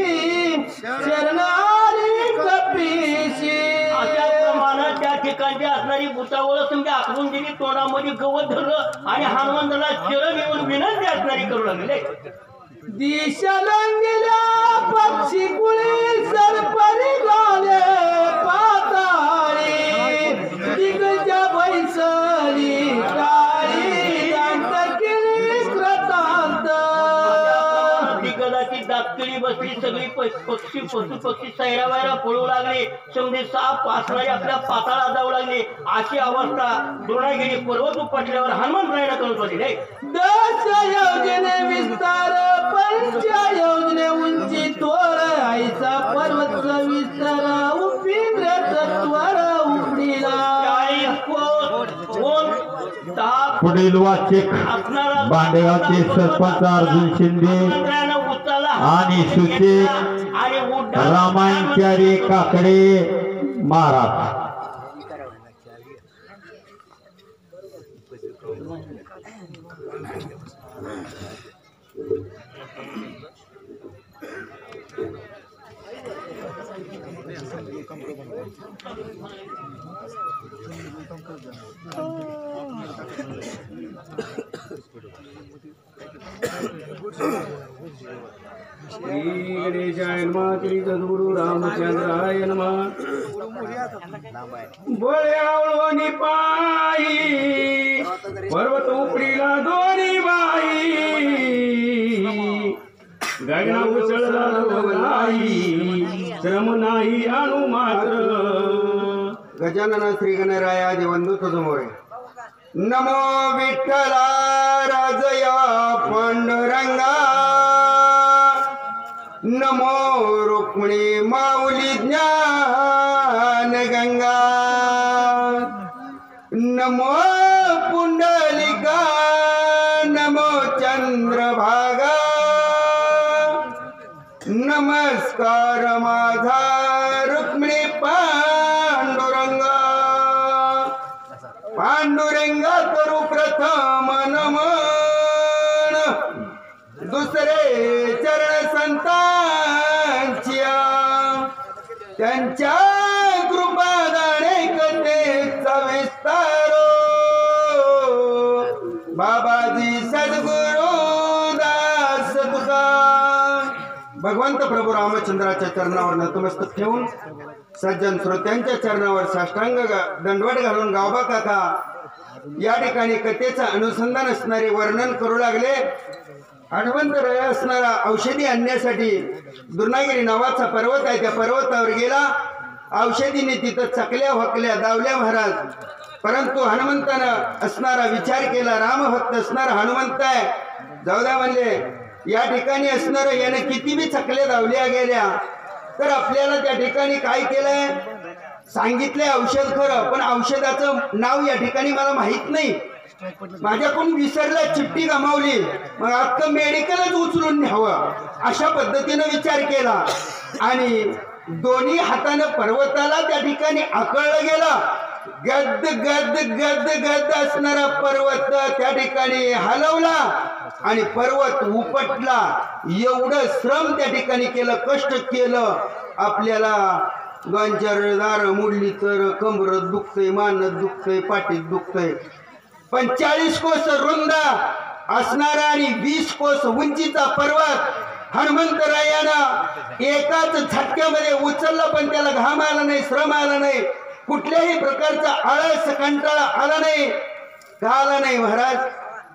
शरणारी कपीशी. अशा प्रमाणे त्या ठिकाणची असणारी भूतावळ समजा आखवून दिली तोंडामध्ये गवत धरलं आणि हनुमंताला चरण येऊन विनंती असणारी करू लागले. दिशा लंगल्या पक्षी कुळी सरपरी गाले पाताळी दिग्गज बैसली काळी दांत किळी कृतांत. दिग्गजाची दातकडी बसली सगळी पक्षी पशु पक्षी सैरावैरा पळू लागले समजे साप असणारी आपल्या पाताळात जाऊ लागले अशी अवस्था द्रोणागिरी पर्वत उपटल्यावर हनुमंतरायाने करून सोडली. 10 योजने विस्तार 5 योजने उंची तोर आईचा पर्वत विस्तार उपिंद्र तत्वर उपडीला. पुढील वाचिक बांडेगावचे सरपंच अर्जुन शिंदे आणि सूचित रामायणचारी काकडे महाराज. श्री गणेशाय नमः श्री सद्गुरु रामचंद्राय नमः बळ्यावळोनी पायी पर्वत उपडीला दोन्ही बाई गगना उचलला नाही श्रम नाही अनु मात्र गजानन श्री गणराया देवंदू तुझमोरे नमो विठ्ठला राजया पांडुरंगा नमो रुक्मिणी माऊली ज्ञान गंगा नमो पुंडलिका नमो चंद्रभागा नमस्कार माझा रुक्मिणी पांडुरंगा पांडुरंगा करू प्रथम नमन दुसरे चरण संतांच्या त्यांच्या कृपादाने कथेचा विस्तारो बाबाजी सद्गुरु दास तुका भगवंत प्रभू रामचंद्राच्या चरणावर नतमस्तक ठेवून सज्जन श्रोत्यांच्या चरणावर साष्टांग दंडवट घालून गावबा काका या ठिकाणी कथेचं अनुसंधान असणारे वर्णन करू लागले. हनुमंत राय असणारा औषधी आणण्यासाठी दुर्नागिरी नावाचा पर्वत आहे, त्या पर्वतावर गेला. औषधीने तिथं चकल्या हकल्या दावल्या महाराज, परंतु हनुमंतानं असणारा विचार केला, रामभक्त असणारा हनुमंत आहे, जाऊ द्या म्हणले. या ठिकाणी असणारं याने किती बी चकल्या दावल्या गेल्या तर आपल्याला त्या ठिकाणी काय केलंय सांगितलंय औषध खरं, पण औषधाचं नाव या ठिकाणी मला माहित नाही, माझ्याकडून विसरला, चिठ्ठी गमावली, मग अख्खं मेडिकलच उचलून न्यावं अशा पद्धतीनं विचार केला आणि दोन्ही हातानं पर्वताला त्या ठिकाणी आकळलं गेला. गद गद गद गद असणारा पर्वत त्या ठिकाणी हलवला आणि पर्वत उपटला. एवढं श्रम त्या ठिकाणी केलं, कष्ट केलं. आपल्याला गांजरदार मुडली तर कमरत दुखतंय, मानत दुखतंय, पाठीत दुखतंय. 45 कोस रुंद असणारा आणि 20 कोस उंचीचा पर्वत हनुमंतरायानं एकाच झटक्यामध्ये उचलला, पण त्याला घाम आला नाही, श्रम आला नाही, कुठल्याही प्रकारचा आळस कंटाळा आला नाही. का आला नाही महाराज?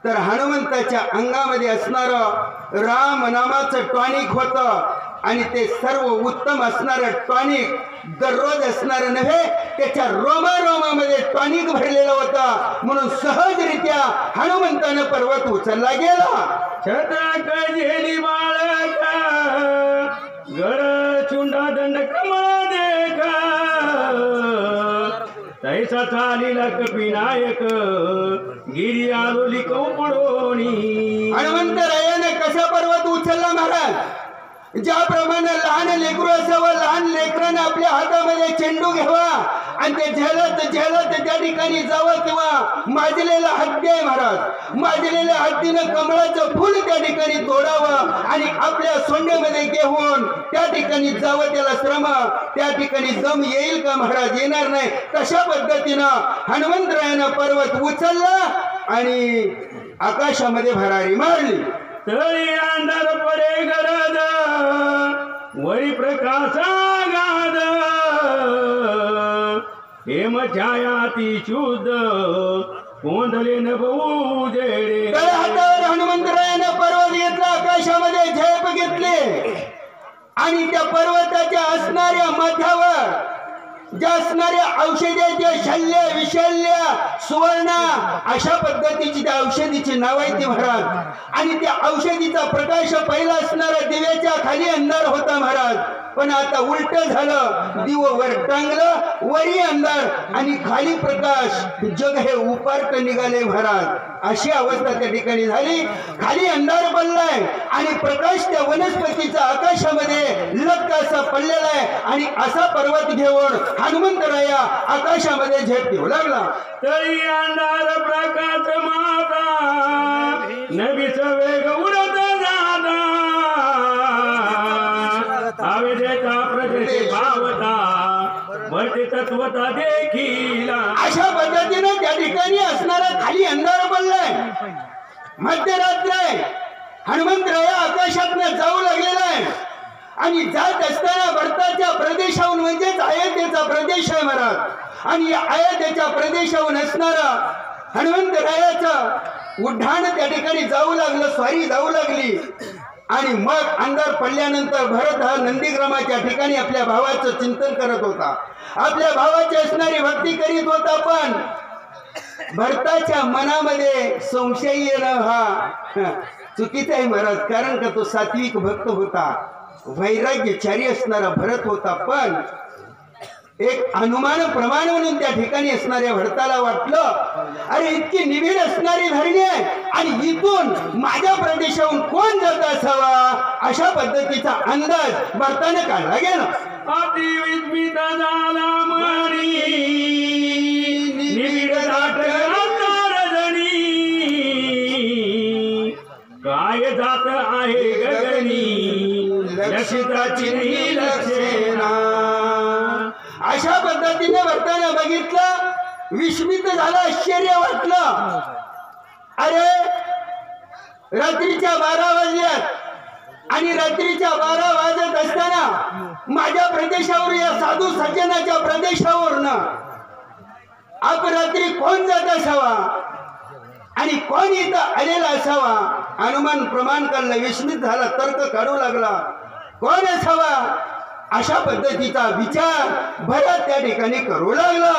तर हनुमंताच्या अंगामध्ये असणारं राम नामाचं टॉनिक होतं आणि ते सर्व उत्तम असणारं टॉनिक दररोज असणारं नव्हे, त्याच्या रोमारोमामध्ये टॉनिक भरलेलं होतं, म्हणून सहजरित्या हनुमंतानं पर्वत उचलला गेला. छत्रक झेली बाळका गड चुंडा दंड कमळ देखा तैसा चालीला कपिनायक गिरी आलोली कौपडोनी. हनुमंतरायाने कसा पर्वत उचलला महाराज? ज्याप्रमाणे लहान लेकरू असावं, लहान लेकरानं आपल्या हातामध्ये चेंडू घ्यावा आणि ते झेलत झेलत त्या ठिकाणी जावं, तेव्हा माजलेला हत्ती आहे महाराज, माजलेल्या हत्तीनं कमळाचं फुल त्या ठिकाणी तोडावं आणि आपल्या सोंडेमध्ये घेऊन त्या ठिकाणी जावं. त्याला श्रम, त्या ठिकाणी दम येईल का महाराज? येणार नाही. तशा पद्धतीनं हनुमंतरायानं पर्वत उचलला आणि आकाशामध्ये भरारी मारली. तळी अंधार पडे गरज वरी प्रकाशा गाद हेम छायाती शुद्ध कोंदले न बहुजेडे. तळ हातावर हनुमंतरायानं पर्वत घेतला, आकाशामध्ये झेप घेतली आणि त्या पर्वताच्या असणाऱ्या माथ्यावर ज्या असणाऱ्या औषधाच्या शल्य विशल्य सुवर्ण अशा पद्धतीची त्या औषधीची नाव आहे ती महाराज. आणि त्या औषधीचा प्रकाश पहिला असणारा दिव्याच्या खाली अंधार होता महाराज, पण आता उलट झालं, दिव वर टांगलं, वरी अंधार आणि खाली प्रकाश, जग हे उपार्ट निघाले महाराज. अशी अवस्था त्या ठिकाणी झाली. खाली अंधार पडलाय आणि प्रकाश त्या वनस्पतीचा आकाशामध्ये लग असा पडलेला आहे आणि असा पर्वत घेऊन हनुमंतराया आकाशामध्ये झेप घेऊ लागला. तळी अंधार प्रकाश माता नबीचा वेग उडत जाता आवेदेचा प्रदेश भावता भरते तत्वता देखील अशा पद्धतीने त्या ठिकाणी असणारा खाली अंधार पडलाय, मध्यरात्र आहे, हनुमंतराया आकाशातनं जाऊ लागलेला आहे आणि जात असताना भरताच्या प्रदेशाहून म्हणजेच अयोध्येचा प्रदेश आहे महाराज, आणि या अयोध्येच्या प्रदेशाहून असणारा हनुमंतरायाचं उड्डाण त्या ठिकाणी जाऊ लागलं, स्वारी जाऊ लागली. आणि मग अंधार पडल्यानंतर भरत हा नंदीग्रामाच्या ठिकाणी आपल्या भावाचं चिंतन करत होता, आपल्या भावाची असणारी भक्ती करीत होता. पण भरताच्या मनामध्ये संशय येणं हा चुकीचं आहे महाराज, कारण का तो सात्विक भक्त होता, वैराग्यचारी असणारा भरत होता. पण एक अनुमान प्रमाण म्हणून त्या ठिकाणी असणाऱ्या भरताला वाटलं, अरे इतकी निबिड असणारी धरणी आहे आणि इथून माझ्या प्रदेशाहून कोण जात असावा, अशा पद्धतीचा अंदाज भरताने काढला गेला. अतिविस्मित झाला मणी निबिड रजनी, काय जात आहे गगनी लक्षिताची लक्षणा. अशा पद्धतीने भरताना बघितलं, विस्मित झालं, आश्चर्य वाटलं. अरे रात्रीच्या 12 वाजल्यात आणि रात्रीच्या 12 वाजत असताना माझ्या प्रदेशावर, या साधू सज्जनाच्या प्रदेशावरनं अपरात्री कोण जात असावा आणि कोण इथं आलेला असावा. अनुमान प्रमाण काढलं, विस्मित झाला, तर्क काढू लागला, कोण असावा अशा पद्धतीचा विचार भरत त्या ठिकाणी करू लागला.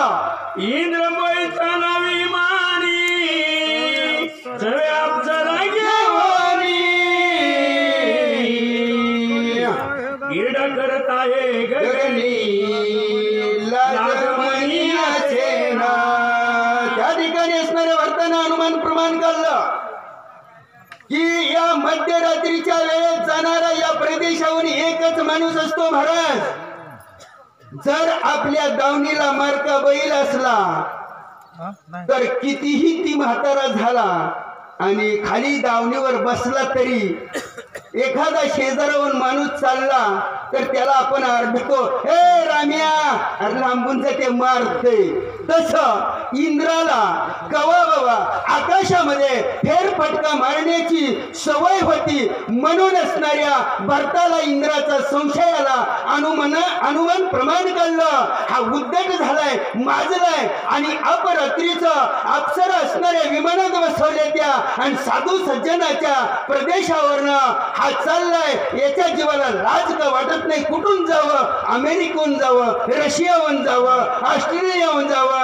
इंद्रमयचा विमानी सगळे अप्सरा घेवानी, गिरड करत आहे गगनी लाजमणी असेना. त्या ठिकाणी असणाऱ्या वर्तन अनुमान प्रमाण काढलं की या मध्यरात्रीच्या वेळेत जाणारा या प्रदेशाहून एकच माणूस असतो महाराज. जर आपल्या दावणीला मारका बैल असला तर कितीही ती म्हातारा झाला आणि खाली दावणीवर बसला तरी एखादा शेजारावरून माणूस चालला तर त्याला आपण आरडतो, हे राम्या, अरे लांबून ते मारते. तसं इंद्राला कवा बाबा आकाशामध्ये फेरफटका मारण्याची सवय होती, म्हणून असणाऱ्या भरताला इंद्राचा संशय आला. अनुमान प्रमाण काढलं, हा उद्धट झालाय, माजलाय आणि अपरात्रीचं अप्सरा असणाऱ्या विमानात बसवल्या त्या आणि साधू सज्जनाच्या प्रदेशावरनं हा चाललाय. याच्या जीवाला लाज का वाटत नाही, कुठून जावं, अमेरिकेहून जावं, रशियाहून जावं, ऑस्ट्रेलियाहून जावं.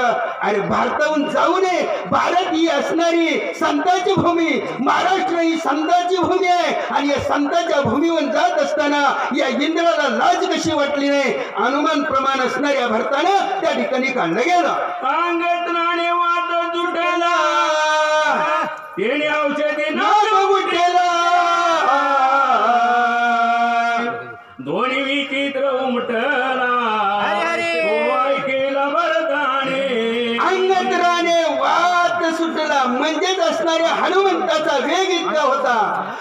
अरे भारताहून जाऊ नये, भारत ही असणारी संतांची भूमी, महाराष्ट्र ही संतांची भूमी आहे आणि या संतांच्या भूमीवर जात असताना या इंद्राला लाज कशी वाटली नाही. अनुमान प्रमाण असणाऱ्या भरतानं त्या ठिकाणी काढलं गेलं. अंगत नाणे वाट जुटला येणे औषधी नाग उठेला, दोन्ही विचित्र उमटला केला भरताने. अंगत्राने वाट सुटला म्हणजेच असणाऱ्या हनुमंताचा वेग इतका होता,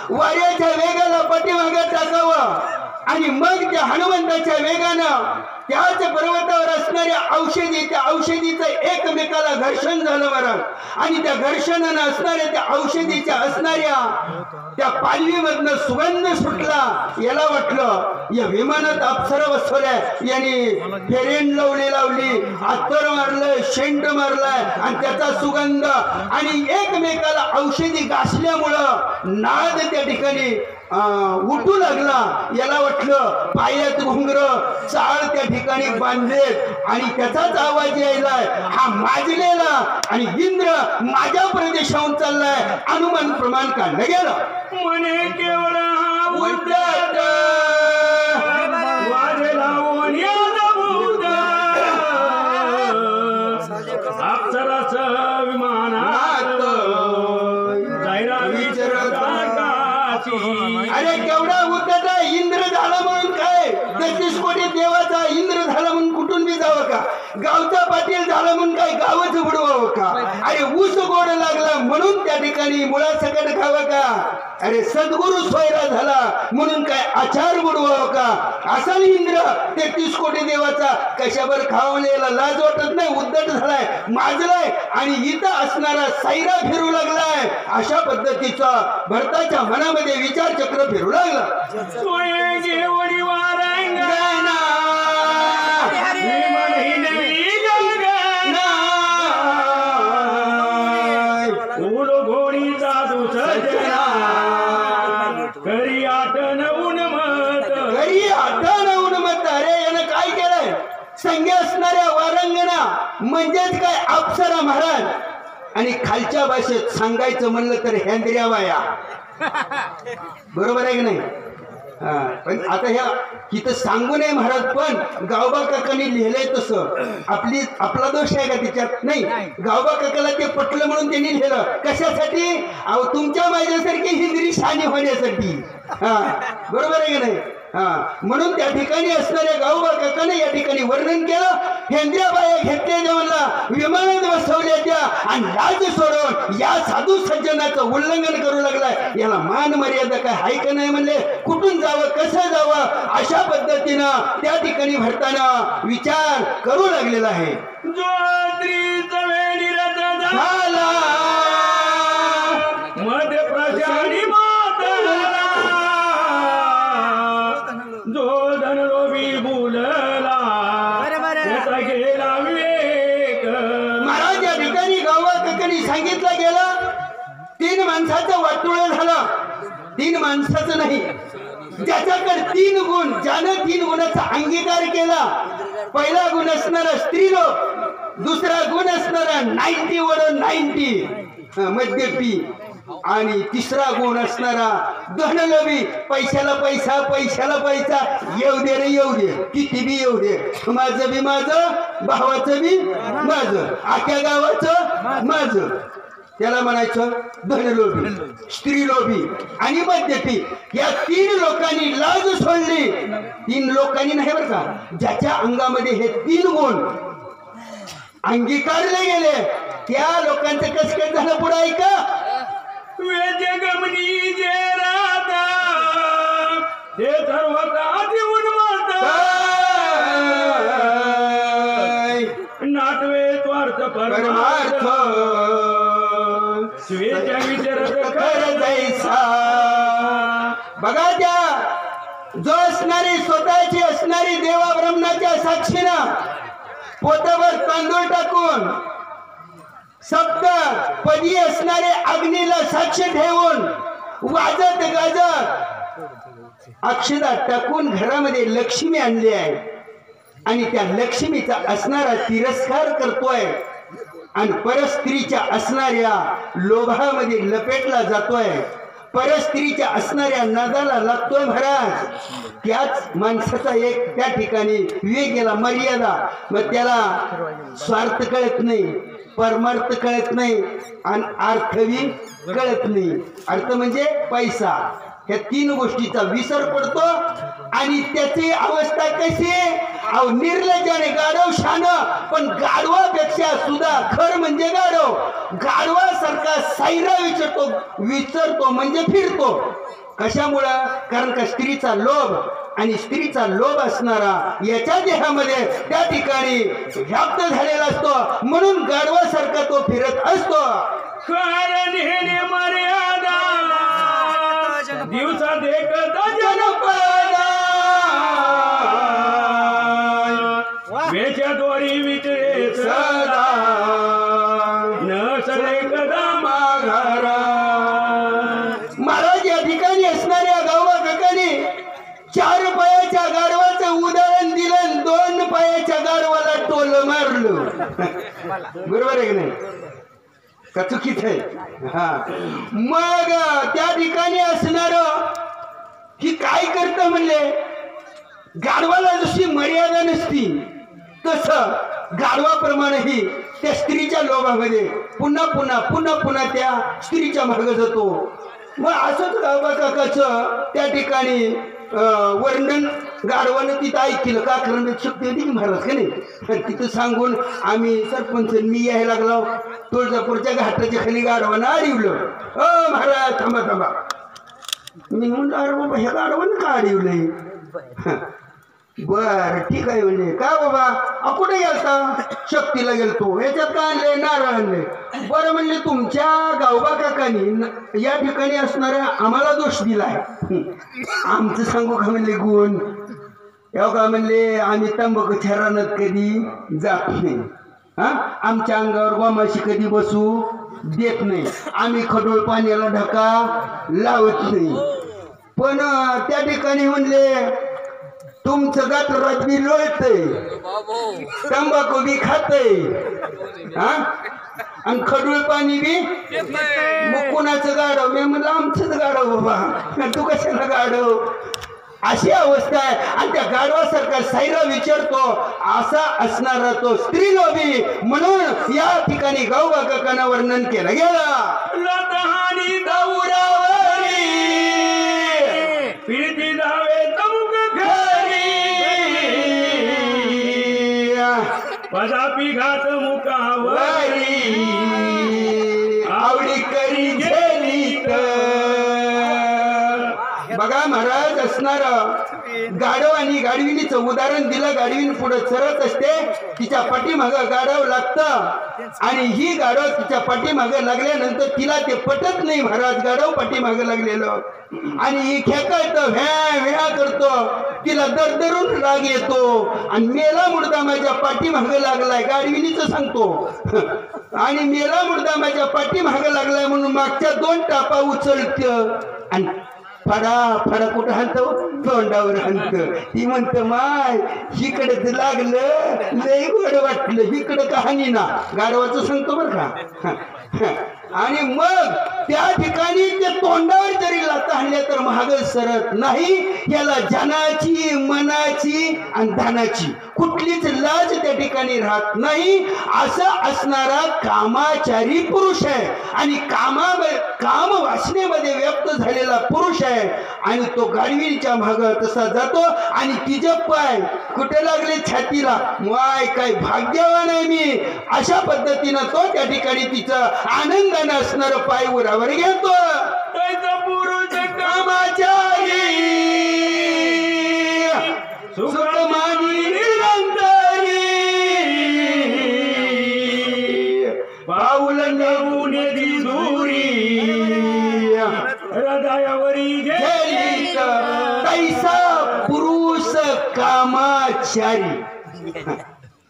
वाऱ्याच्या वेगाला पाठीमागे टाकावं आणि मग त्या हनुमंताच्या वेगानं त्याच पर्वतावर असणाऱ्या औषधी, त्या औषधीचं एकमेकाला घर्षण झालं महाराज. आणि त्या घर्षणानं असणाऱ्या त्या औषधीच्या असणाऱ्या त्या पालवीमधनं सुगंध सुटला. याला वाटलं या विमानात अप्सरा बसवल्या, यांनी फेरेन लावली, अत्तर मारलं, शेंट मारलाय आणि त्याचा सुगंध आणि एकमेकाला औषधी घासल्यामुळं नाद त्या ठिकाणी उठू लागला. याला वाटलं पायात घुंगर, चाळ त्या ठिकाणी बांधलेत आणि त्याचाच आवाज यायलाय, हा माजलेला आणि इंद्र माझ्या प्रदेशाहून चाललाय. अनुमान प्रमाण काढलं गेलं. म्हणे केवळ हा उद्धट वाजला ओनियाद अप्सराच विमानात जायरा अरे केवढा उद्धट इंद्र झाला म्हणून काय, 33 कोटी देवाचा इंद्र झाला म्हणून कुठून बी जावं का. गावचा पाटील झाला म्हणून काय गावच बुडवावं का? अरे ऊस गोड लागला म्हणून त्या ठिकाणी मुळासकट खावं का? अरे सद्गुरु सोयरा झाला म्हणून काय आचार बुडवावं का? असा इंद्र 33 कोटी देवाचा कशावर खावलेला लाज वाटत नाही, उद्धट झालाय, माजलाय आणि इथं असणारा सैरा फिरू लागलाय. अशा पद्धतीचा भरताच्या मनामध्ये विचार चक्र फिरू लागला. संगे असणाऱ्या वारंगणा म्हणजेच काय अप्सरा महाराज. आणि खालच्या भाषेत सांगायचं म्हणलं तर हेंद्र्या बाया. बरोबर आहे की नाही? पण आता ह्या इथं सांगू नये महाराज, पण गावबा काकांनी लिहिलंय तसं. आपला दोष आहे का त्याच्यात? नाही. गावबा काकाला ते पटलं म्हणून त्यांनी लिहिलं. कशासाठी? अहो तुमच्या माझ्यासारखी हिंद्री शानी होण्यासाठी. बरोबर आहे की नाही? म्हणून त्या ठिकाणी असणाऱ्या गावबा काकाने या ठिकाणी वर्णन केलं. हेंद्र्या बाया घेतल्या जेवणला विमानात बसवल्या त्या आणि लाज सोडून या साधू सज्जनाचं उल्लंघन करू लागलाय. याला मान मर्यादा काय हाय का नाही म्हणले. कुठून जावं, कसं जावं, अशा पद्धतीनं त्या ठिकाणी भरताना विचार करू लागलेला आहे. झाला मध्य प्रशानी जो धन लोभी बोलला गेला विवेक. महाराज या ठिकाणी गावा काकांनी सांगितलं गेलं 3 माणसाचं वाटोळं झालं. 3 माणसाचं नाही, ज्याच्याकडे 3 गुण, ज्यानं 3 गुणाचा अंगीकार केला. पहिला गुण असणारा स्त्रीलोक, दुसरा गुण असणारा 90 वरून 90 मद्यपी, आणि तिसरा गुण असणारा धनलोभी. पैशाला पैसा, पैशाला पैसा, येऊ दे रे येऊ दे, किती बी येऊ दे, माझं बी माझं, भावाचं बी माझं, आख्या गावाचं माझं. त्याला म्हणायचं धनलोभी, स्त्रीलोभी आणि मद्यपी. या 3 लोकांनी लाज सोडली. 3 लोकांनी नाही बरं का, ज्याच्या अंगामध्ये हे 3 गुण अंगीकारले गेले त्या लोकांचं कसं काय झालं पुढे ऐका. गमनी जे राधा ते सर्व देऊन नाटवे स्वार्थ परमार्थ स्वेच्या विचारत खरं जैसा. बघा त्या जो असणारी स्वतःची असणारी देवा ब्रह्माच्या साक्षीनं पोटावर तांदूळ टाकून सप्त पदी असणारे अग्नीला साक्ष ठेवून वाजत गाजत अक्षदा टाकून घरामध्ये लक्ष्मी आणली आहे. आणि त्या लक्ष्मीचा असणारा तिरस्कार करतोय आणि परस्त्रीच्या असणाऱ्या लोभामध्ये लपेटला जातोय, परस्त्रीच्या असणाऱ्या नादाला लागतोय महाराज. त्याच माणसाचा एक त्या ठिकाणी विवेक गेला, मर्यादा. मग त्याला स्वार्थ कळत नाही, परमार्थ कळत नाही आणि अर्थही कळत नाही. अर्थ म्हणजे पैसा. ह्या 3 गोष्टीचा विसर पडतो आणि त्याची अवस्था कशी आहे. अहो निर्लज्जाने गाढव शान, पण गाढवापेक्षा सुद्धा खर म्हणजे गाढव. गाढवासारखा सायरा विचारतो म्हणजे फिरतो. कशामुळं? कारण का स्त्रीचा लोभ, आणि स्त्रीचा लोभ असणारा याच्या देहामध्ये त्या ठिकाणी व्याप्त झालेला असतो. म्हणून गाढवासारखा तो फिरत असतो. कारण हे मर्यादा दिवसा देखता जनपदा वेच्या दोरी विचरे सदा न सरे कदा माघारा. महाराज या ठिकाणी असणाऱ्या गावा काकाने 4 पायाच्या गाढवाचं उदाहरण दिलं, 2 पायाच्या गाढवाला टोल मारलं. बरोबर आहे की नाही? का चुकीच आहे? मग त्या ठिकाणी असणार ही काय करत म्हणले, गाढवाला जशी मर्यादा नसती तसं गाढवाप्रमाणे ही त्या स्त्रीच्या लोभामध्ये पुन्हा पुन्हा पुन्हा पुन्हा त्या स्त्रीच्या मागे जातो. मग असंच गावबा काकाचं त्या ठिकाणी वर्णन गाढवानं तिथं ऐकलं का करण्याची शक्ती होती की महाराज का नाही. आणि तिथं सांगून आम्ही सरपंच मी यायला लागलो. तुळजापूरच्या घाटाच्या खाली गाढवानं अडवलं. महाराज थांबा थांबा. मी म्हणलं अरे बाबा ह्या गाढवानं का अडवलंय. बर ठीक आहे म्हणजे का बाबा कुठे गेलता. शक्तीला गेलतो. याच्यात काय आणलंय नारळ आणले. बरं म्हणले तुमच्या गावबा काकानी या ठिकाणी असणाऱ्या आम्हाला दोष दिलाय. आमचं सांगू का म्हणले गुण. का म्हणले आम्ही तंबाखूच्या रानात कधी जात नाही. आमच्या अंगावर गोमाशी कधी बसू देत नाही. आम्ही खडोळ पाण्याला ढका लावत नाही. पण त्या ठिकाणी म्हणले तुमचं गाठरात बी लोळतंय, तंबाखू बी खातय आणि खडूळ पाणी बी. मग कुणाचं गाडव. मी म्हणलं आमचंच गाडव बाबा. तू कशाला गाडव. अशी अवस्था आहे. आणि त्या गाढवासारखा सायरा विचारतो असा असणारा तो स्त्री लोभी. म्हणून या ठिकाणी गावबा काकांना वर्णन केलं गेलं. लतहानी दौरावरी फिरती जावे तमुक घरी पदापी घात मुकावरी आवडी करी गेली बघा महाराज असणार गाढव आणि गाढविणीचं उदाहरण दिलं. गाढवीन पुढे चरत असते. तिच्या पाठीमागं गाढव लागतं आणि ही गाढव तिच्या पाठीमागं लागल्यानंतर तिला ते पटत नाही महाराज गाढव पाठीमागं लागलेलं. आणि ही खेकळतं व्या व्या करतो. तिला दरदरून राग येतो आणि मेला मुर्दा माझ्या पाठीमागं लागलाय. गाढविणीचं सांगतो आणि मेला मुर्दा माझ्या पाठीमागं लागलाय म्हणून मागच्या 2 टापा उचलत आणि फडा फडा कुठं हलतो तोंडावर हलत. ती म्हणत माय इकडे लागलं लय गोड वाटलं इकडं कहाणी ना. गाढवाचं सांगतो बरं का. आणि मग त्या ठिकाणी ते तोंडावर जरी लाता हल्ल्या तर महाग सरत नाही. याला जनाची मनाची आणि धनाची कुठलीच लाज त्या ठिकाणी राहत नाही. असं असणारा कामाचारी पुरुष आहे आणि काम वासनेमध्ये व्यक्त झालेला पुरुष आहे. आणि तो गाढवीच्या माग तसा जातो आणि तिचे पाय कुठे लागले छातीला. वाय काय भाग्यवान आहे मी. अशा पद्धतीनं तो त्या ठिकाणी तिचं आनंदानं असणार पाय उरावर घेतो. पुरुष कामाचारी सुखमानी निरंतरी पाऊल नेऊन दूरी हृदयावरी गेली कैसा पुरुष कामाचारी.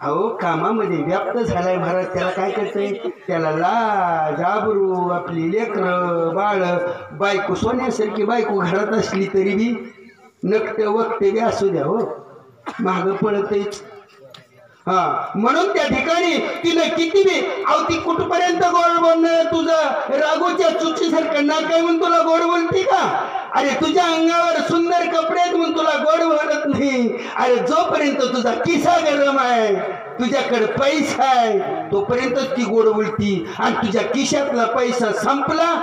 अहो कामामध्ये व्याप्त झालाय महाराज. त्याला काय करतोय. त्याला लाज आबरू आपली लेकरं बाळ बायको सोन्यासारखी बायको घरात असली तरी बी नकटे वक्ते बी असू द्या हो माग पळतच. म्हणून त्या ठिकाणी तिनं किती बी अहो ती कुठपर्यंत गोड बोलणं. तुझं रागोच्या चुकीसारखं ना काय म्हणून तुला गोड बोलते का. अरे तुझ्या अंगावर सुंदर कपडे आहेत म्हणून तुला गोड बोलत नाही. अरे जोपर्यंत तुझा किसा गरम आहे तुझ्याकडे पैसा आहे तोपर्यंतच ती गोड बोलती. आणि तुझ्या खिशातला पैसा संपला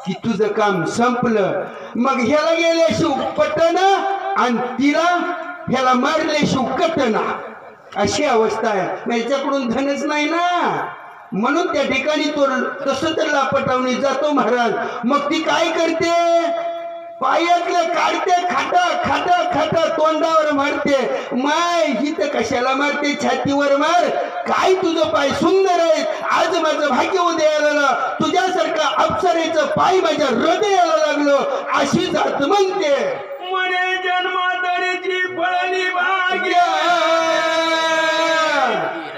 की तुझं काम संपलं. मग ह्याला गेल्याशिवाय पटना आणि तिला ह्याला मारल्याशिवाय कटना. अशी अवस्था आहे. याच्याकडून धनच नाही ना. म्हणून त्या ठिकाणी तो तसं तर लापटावणी जातो महाराज. मग ती काय करते. पायातलं काढते खाटा खाटा खाटा तोंडावर मारते. माय हिथं कशाला मारते. छातीवर मार. काय तुझं पाय सुंदर आहे. आज माझं भाग्य उदयाला तुझ्यासारखा अप्सरेचं पाय माझ्या हृदयाला लागलो अशी जात म्हणते. मने जन्मातरीची फळली भाग्य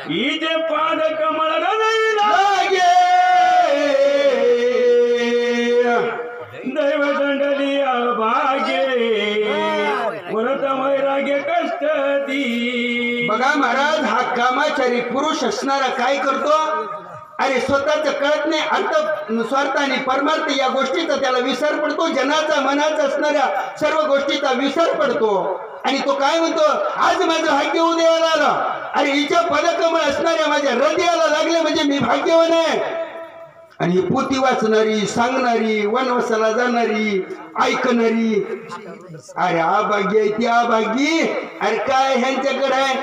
हिचे पाद कमळ हृदय लागे दैव दंडली अभागे व्रत वैराग्य कष्ट दी. बघा महाराज हा कामाचारी पुरुष असणारा काय करतो. अरे स्वतःच कळत नाही. अर्थ स्वार्थ आणि परमार्थ या गोष्टीचा त्याला विसर पडतो. जनाचा मनाचा असणाऱ्या सर्व गोष्टीचा विसर पडतो. आणि तो काय म्हणतो आज माझं भाग्य उदयाला आलं. अरे हिच्या पदकमळ असणाऱ्या माझ्या हृदयाला लागले म्हणजे मी भाग्यवान आहे. आणि पोती वाचणारी, सांगणारी, वनवासाला जाणारी, ऐकणारी. अरे अभागी आहे ती अभागी. अरे काय ह्यांच्याकडे आहे?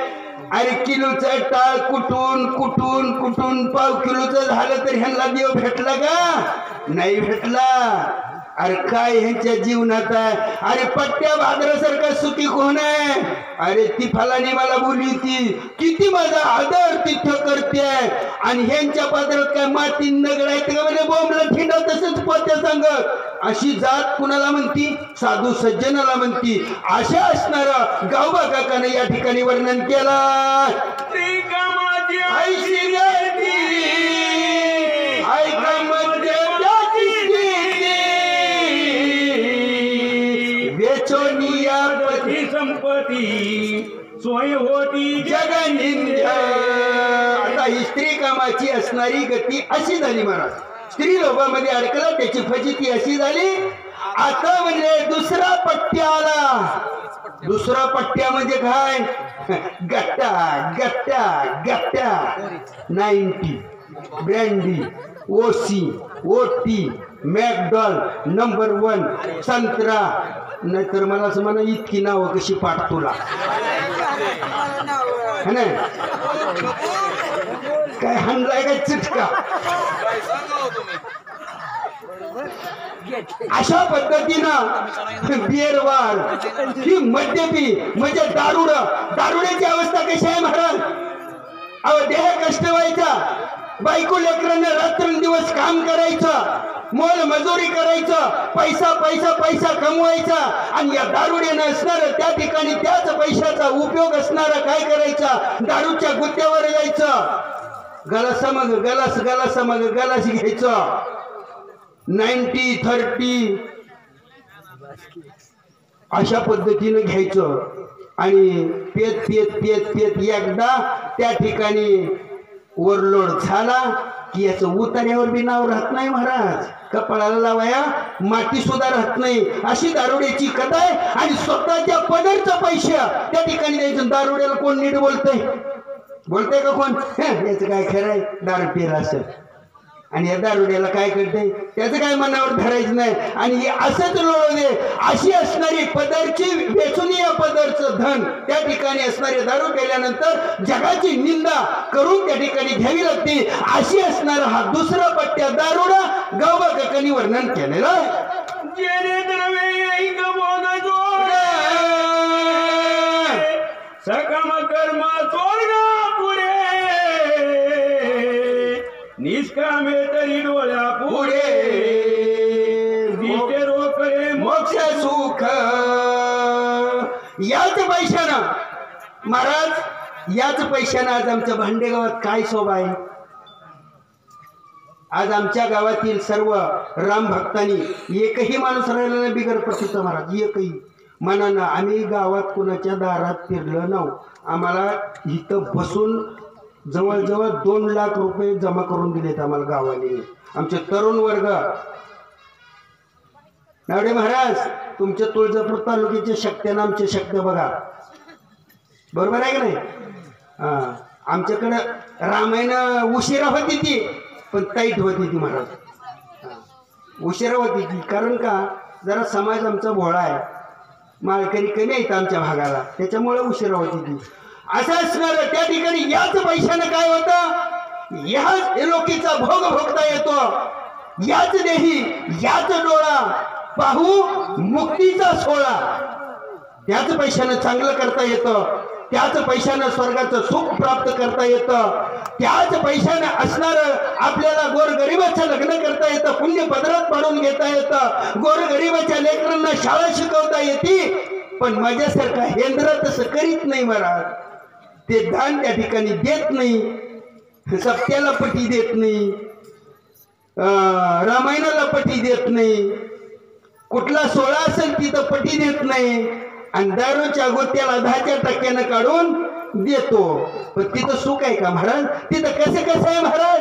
अरे किलोचं टाळ कुठून कुठून कुठून पाव किलोचं झालं तर ह्यांना देव भेटला का? नाही भेटला. अरे काय ह्यांच्या जीवनात आहे? अरे पट्ट्या भाद्रासारखा सुखी कोण आहे? अरे ती फलानी मला बोलली होती, किती माझा आदर तिथं करते आणि ह्यांच्या पादरात काय माती नगड आहेत का? म्हणजे बोंबला ठिंडा तसंच पोत्या सांगत. अशी जात कुणाला म्हणती? साधू सज्जनाला म्हणती. अशा असणारा गावबा काकाने या ठिकाणी वर्णन केलं. संपत्ती सोय होती जगनिंद्य. आता ही स्त्री कामाची असणारी गती अशी झाली महाराज. स्त्री लोकांमध्ये अडकला, त्याची फजिती अशी झाली. आता म्हणजे दुसरा पट्ट्या आला. दुसरा पट्ट्या म्हणजे काय? गट्टा गट्टा गट्टा. 90 ब्रँडी, ओसी, ओटी, मॅकडॉल, नंबर 1, संत्रा. नाहीतर मला असं म्हणा, इतकी नावं कशी पाठ तुला? काय हाणलाय काय चिटका? अशा पद्धतीनं बिअरवार ही मद्यपी म्हणजे दारुड्याची अवस्था कशी आहे महाराज? अहो देह कष्ट व्हायचा, बायको लेकरांना रात्रंदिवस काम करायचं, मोल मजुरी करायचं, पैसा पैसा पैसा कमवायचा. आणि या दारुड्यानं असणार त्या ठिकाणी त्याच पैशाचा उपयोग असणारा काय करायचा? दारूच्या गुत्त्यावर जायचं, गलासामग गलास घ्यायचं. 90-30 अशा पद्धतीनं घ्यायचं आणि पेत पेत पेत पेत एकदा त्या ठिकाणी ओव्हरलोड झाला की याचं उतार्यावर बी नाव राहत नाही महाराज. कपाळाला लावाया माती सुद्धा राहत नाही. अशी दारुड्याची कथा आहे. आणि स्वतःच्या पदरचं पैसे त्या ठिकाणी द्यायचं. दारुड्याला कोण नीट बोलतंय का कोण? याचं काय खरं आहे? दारू पिला असेल आणि या दारुड्याला काय करते त्याचं काय मनावर धरायचं नाही. आणि हे असंच लोळ दे. अशी असणारी पदरची वेचून या पदरचं धन त्या ठिकाणी असणारे दारू केल्यानंतर जगाची निंदा करून त्या ठिकाणी घ्यावी लागते. अशी असणारा हा दुसरा पट्ट्या दारुडा गावबा काकांनी वर्णन केलेलं आहे. सकम कर्म स्वर्गा पुढे निष्कामे तरी डोळ्या पुढे दिटे रोकडे मोक्ष सुख. याच पैशानं महाराज, याच पैशानं आज आमच्या भांडे गावात काय शोभा आहे? आज आमच्या गावातील सर्व राम भक्तांनी एकही माणूस राहिला नाही बिगर पतीचा महाराज. एकही मनानं आम्ही गावात कुणाच्या दारात फिरलो नाव. आम्हाला इथं बसून जवळजवळ 2 लाख रुपये जमा करून दिलेत आम्हाला गावाने. आमचे तरुण वर्ग. नावडे महाराज, तुमच्या तुळजापूर तालुक्याच्या शक्त्यानं आमचे शक्य बघा. बरोबर आहे का नाही? हा, आमच्याकडं रामायण उशिरा होती ती, पण टाईट होती ती महाराज. उशिरा होती ती कारण का? जरा समाज आमचा भोळा आहे, माळकरी कमी आहेत आमच्या भागाला, त्याच्यामुळे उशिरा होती ती. असं असणार त्या ठिकाणी याच पैशानं काय होतं? याच लोकीचा भोग भोगता येतो. याच देही याच डोळा पाहू मुक्तीचा सोहळा. त्याच पैशानं चांगलं करता येतं. त्याच पैशानं स्वर्गाचं सुख प्राप्त करता येतं. त्याच पैशानं असणारं आपल्याला गोरगरिबाचं लग्न करता येतं, पुण्य पदरात पाडून घेता येतं, गोरगरिबाच्या लेकरांना शाळा शिकवता येते. पण माझ्यासारखा हेंद्र तसं करीत नाही महाराज. ते दान त्या ठिकाणी देत नाही, सप्त्याला पटी देत नाही, रामायणाला पटी देत नाही, कुठला सोहळा असेल तिथं पटी देत नाही. आणि दारूच्या गोत्याला 10% काढून देतो. पण तिथं सुख आहे का महाराज? तिथं कसं आहे महाराज?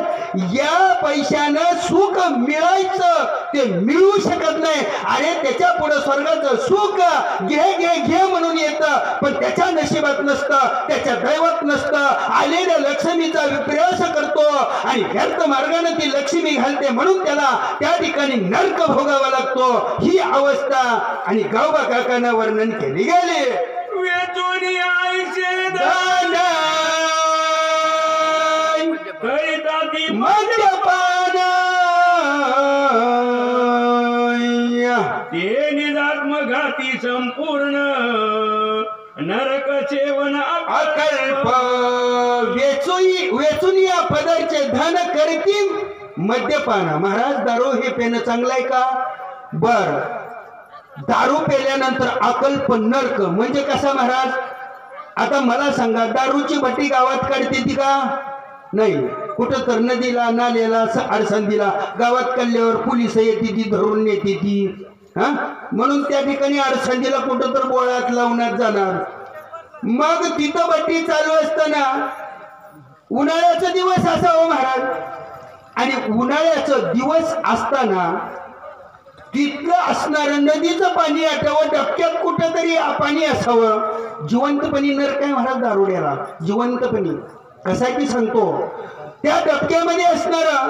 या पैशानं सुख मिळायचं ते मिळू शकत नाही. अरे त्याच्या पुढे स्वर्गाचं सुख घे घे घे म्हणून येतं, पण त्याच्या नशिबात नसतं, त्याच्या दैवात नसतं. आलेल्या लक्ष्मीचा विप्रयास करतो आणि व्यर्थ मार्गाने ती लक्ष्मी घालते, म्हणून त्याला त्या ठिकाणी नरक भोगावा लागतो. ही अवस्था आणि गावबा काकांना वर्णन केली गेली. वेचून आईचे दान करिता ती मद्यपान ते निजात्मघाती संपूर्ण नरक सेवन अकल्प वेचून या पदार्थ धन करती मद्यपान. महाराज दारू हे पेनं चांगलं आहे का? बर, दारू पेल्यानंतर अकल्प नरक म्हणजे कसा महाराज? आता मला सांगा, दारूची भट्टी गावात काढते ती का? नाही. कुठं तर नदीला नाल्याला अडसंदीला गावात काढल्यावर पोलिस येते ती, धरून नेते ती. हा, म्हणून त्या ठिकाणी अडसंदीला कुठं तर बोळात लावण्यात जाणार. मग तिथं भट्टी चालू असताना उन्हाळ्याचा दिवस असावं महाराज, आणि उन्हाळ्याचं दिवस असताना तिथलं असणारं नदीचं पाणी आठावं, डबक्यात कुठं तरी पाणी असावं. जिवंतपणी नरक आहे महाराज दारुड्याला, जिवंतपणी. कसा की सांगतो, त्या डबक्यामध्ये असणारा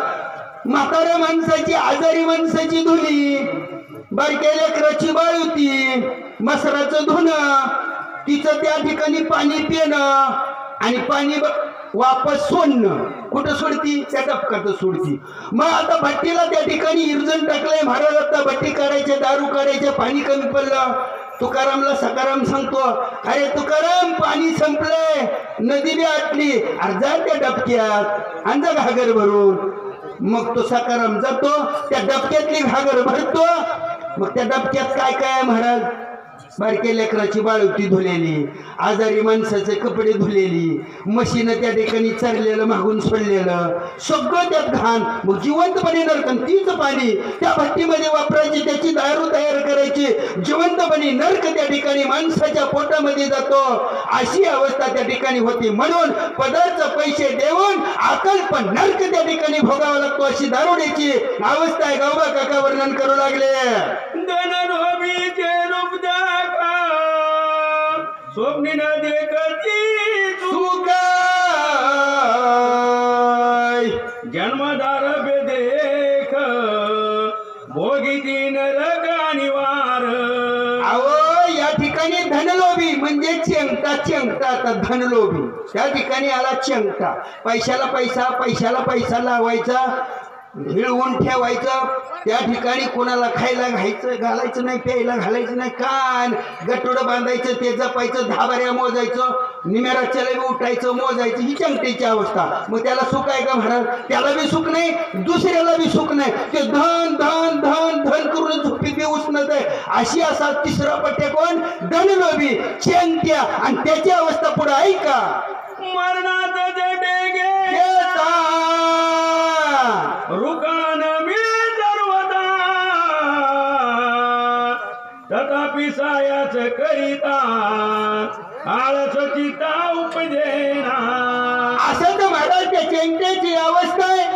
म्हाताऱ्या माणसाची, आजारी माणसाची धुली, बारक्या लेकराची बाळुती, मसराचं धुणं, तिचं त्या ठिकाणी पाणी पिणं आणि पाणी वापस सोडणं. कुठं सोडती? त्या डबकात सोडती. मग आता भट्टीला त्या ठिकाणी इरजण टाकलंय महाराज. आता भट्टी काढायचे, दारू काढायचे, पाणी कमी पडलं. तुकारामला सकाराम सांगतो, अरे तुकाराम पाणी संपलंय, नदी बी आटली, अर्धा त्या डबक्यात अंजा घागर भरून. मग तो सकाराम जातो, त्या डबक्यातली घागर भरतो. मग त्या डबक्यात काय काय आहे महाराज? बारक्या लेकराची बाळुती धुलेली, आजारी माणसाचे कपडे धुलेली, मशीनं त्या ठिकाणी चरलेलं मागून सोडलेलं, सगळं त्यात घाण. मग जिवंतपणे नरक. तीच पाणी त्या भट्टीमध्ये वापरायची, त्याची दारू तयार करायची. जिवंतपणे नरक त्या ठिकाणी माणसाच्या पोटामध्ये जातो. अशी अवस्था त्या ठिकाणी होती. म्हणून पदार्थ पैसे देऊन अकल्प नरक त्या ठिकाणी भोगावा लागतो. अशी दारुड्याची अवस्था आहे. गावबा काका वर्णन करू लागले. धनरोबीचे रूप दाखा स्वप्नीन देखती सुख जन्मदार बेदेख भोगिती नरक निवार. अहो, या ठिकाणी धनलोभी म्हणजे चेंगटा. चेंगटा आता धनलोभी त्या ठिकाणी आला चेंगटा. पैशाला पैसा, पैशाला पैसा लावायचा, हिळवून ठेवायचं. त्या ठिकाणी कोणाला खायला घालायचं नाही, प्यायला घालायचं नाही, कान गटोडं बांधायचं, ते जपायचं, धाबाऱ्या मोजायचं, निमेराच्या बी उठायचं, मोजायचं. ही चंगटीची अवस्था. मग त्याला सुख आहे का महाराज? त्याला बी सुख नाही, दुसऱ्याला बी सुख नाही. ते धन धन धन धन करून झोपी बी उष्णत आहे. अशी असा तिसरा पट्टे कोण? धनलोभी, चेंगट्या. आणि त्याची अवस्था पुढे आहे का? मरणात जटे गे रुकान मिळे सर्वदा तथापि सायाच करिता आळस चिता उपजेना. असं तर महाराज त्या चेंगट्याची अवस्था आहे.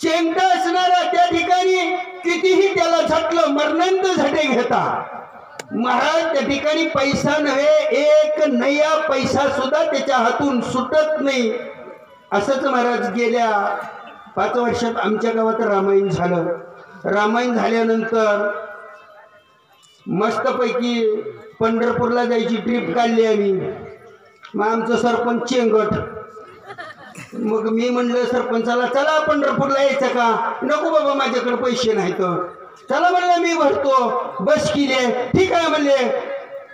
चेंगटा असणारा त्या ठिकाणी कितीही त्याला झटलं, मरणांत झटे घेता. महाराज त्या ठिकाणी पैसा नव्हे, एक नया पैसा सुद्धा त्याच्या हातून सुटत नाही. असंच महाराज गेल्या 5 वर्षात आमच्या गावात रामायण झालं. रामायण झाल्यानंतर मस्तपैकी पंढरपूरला जायची ट्रिप काढली आम्ही. मग आमचं सरपंच चेंगट. मग मी म्हणलं सरपंचाला, चला पंढरपूरला यायचं का? नको बाबा, माझ्याकडे पैसे नाहीत. चला म्हणलं, मी भरतो. बस केली. ठीक आहे म्हणले,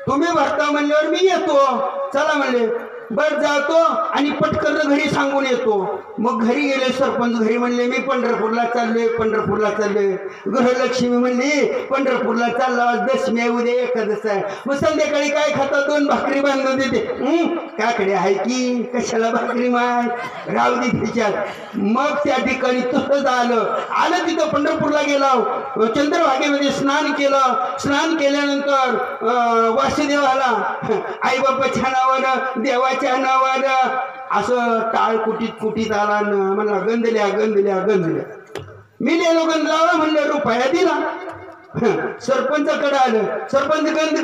तुम्ही भरता म्हणल्यावर मी येतो. चला म्हणले. बर जातो आणि पटकन घरी सांगून येतो. मग घरी गेले सरपंच घरी म्हणले मी पंढरपूरला चाललोय, पंढरपूरला चाललोय. गृहलक्ष्मी म्हणली पंढरपूरला चालला, आज दशमी आहे, उद्या एकादश आहे. मग संध्याकाळी काय खाता, 2 भाकरी बांधून देते. काकडे आहे की कशाला भाकरी माय, राहू दे तिच्यात. मग त्या ठिकाणी तसंच आलं तिथं पंढरपूरला गेला, चंद्रभागेमध्ये स्नान केलं. स्नान केल्यानंतर वासुदेवाला आई बापाच्या नावानं, देवाच्या नावानं असं टाळ कुटीत आला न म्हणला गंधल्या. मी गेलो गंध लावला, म्हणलं रुपया दिला. सरपंचाकडे आलं, सरपंच गंध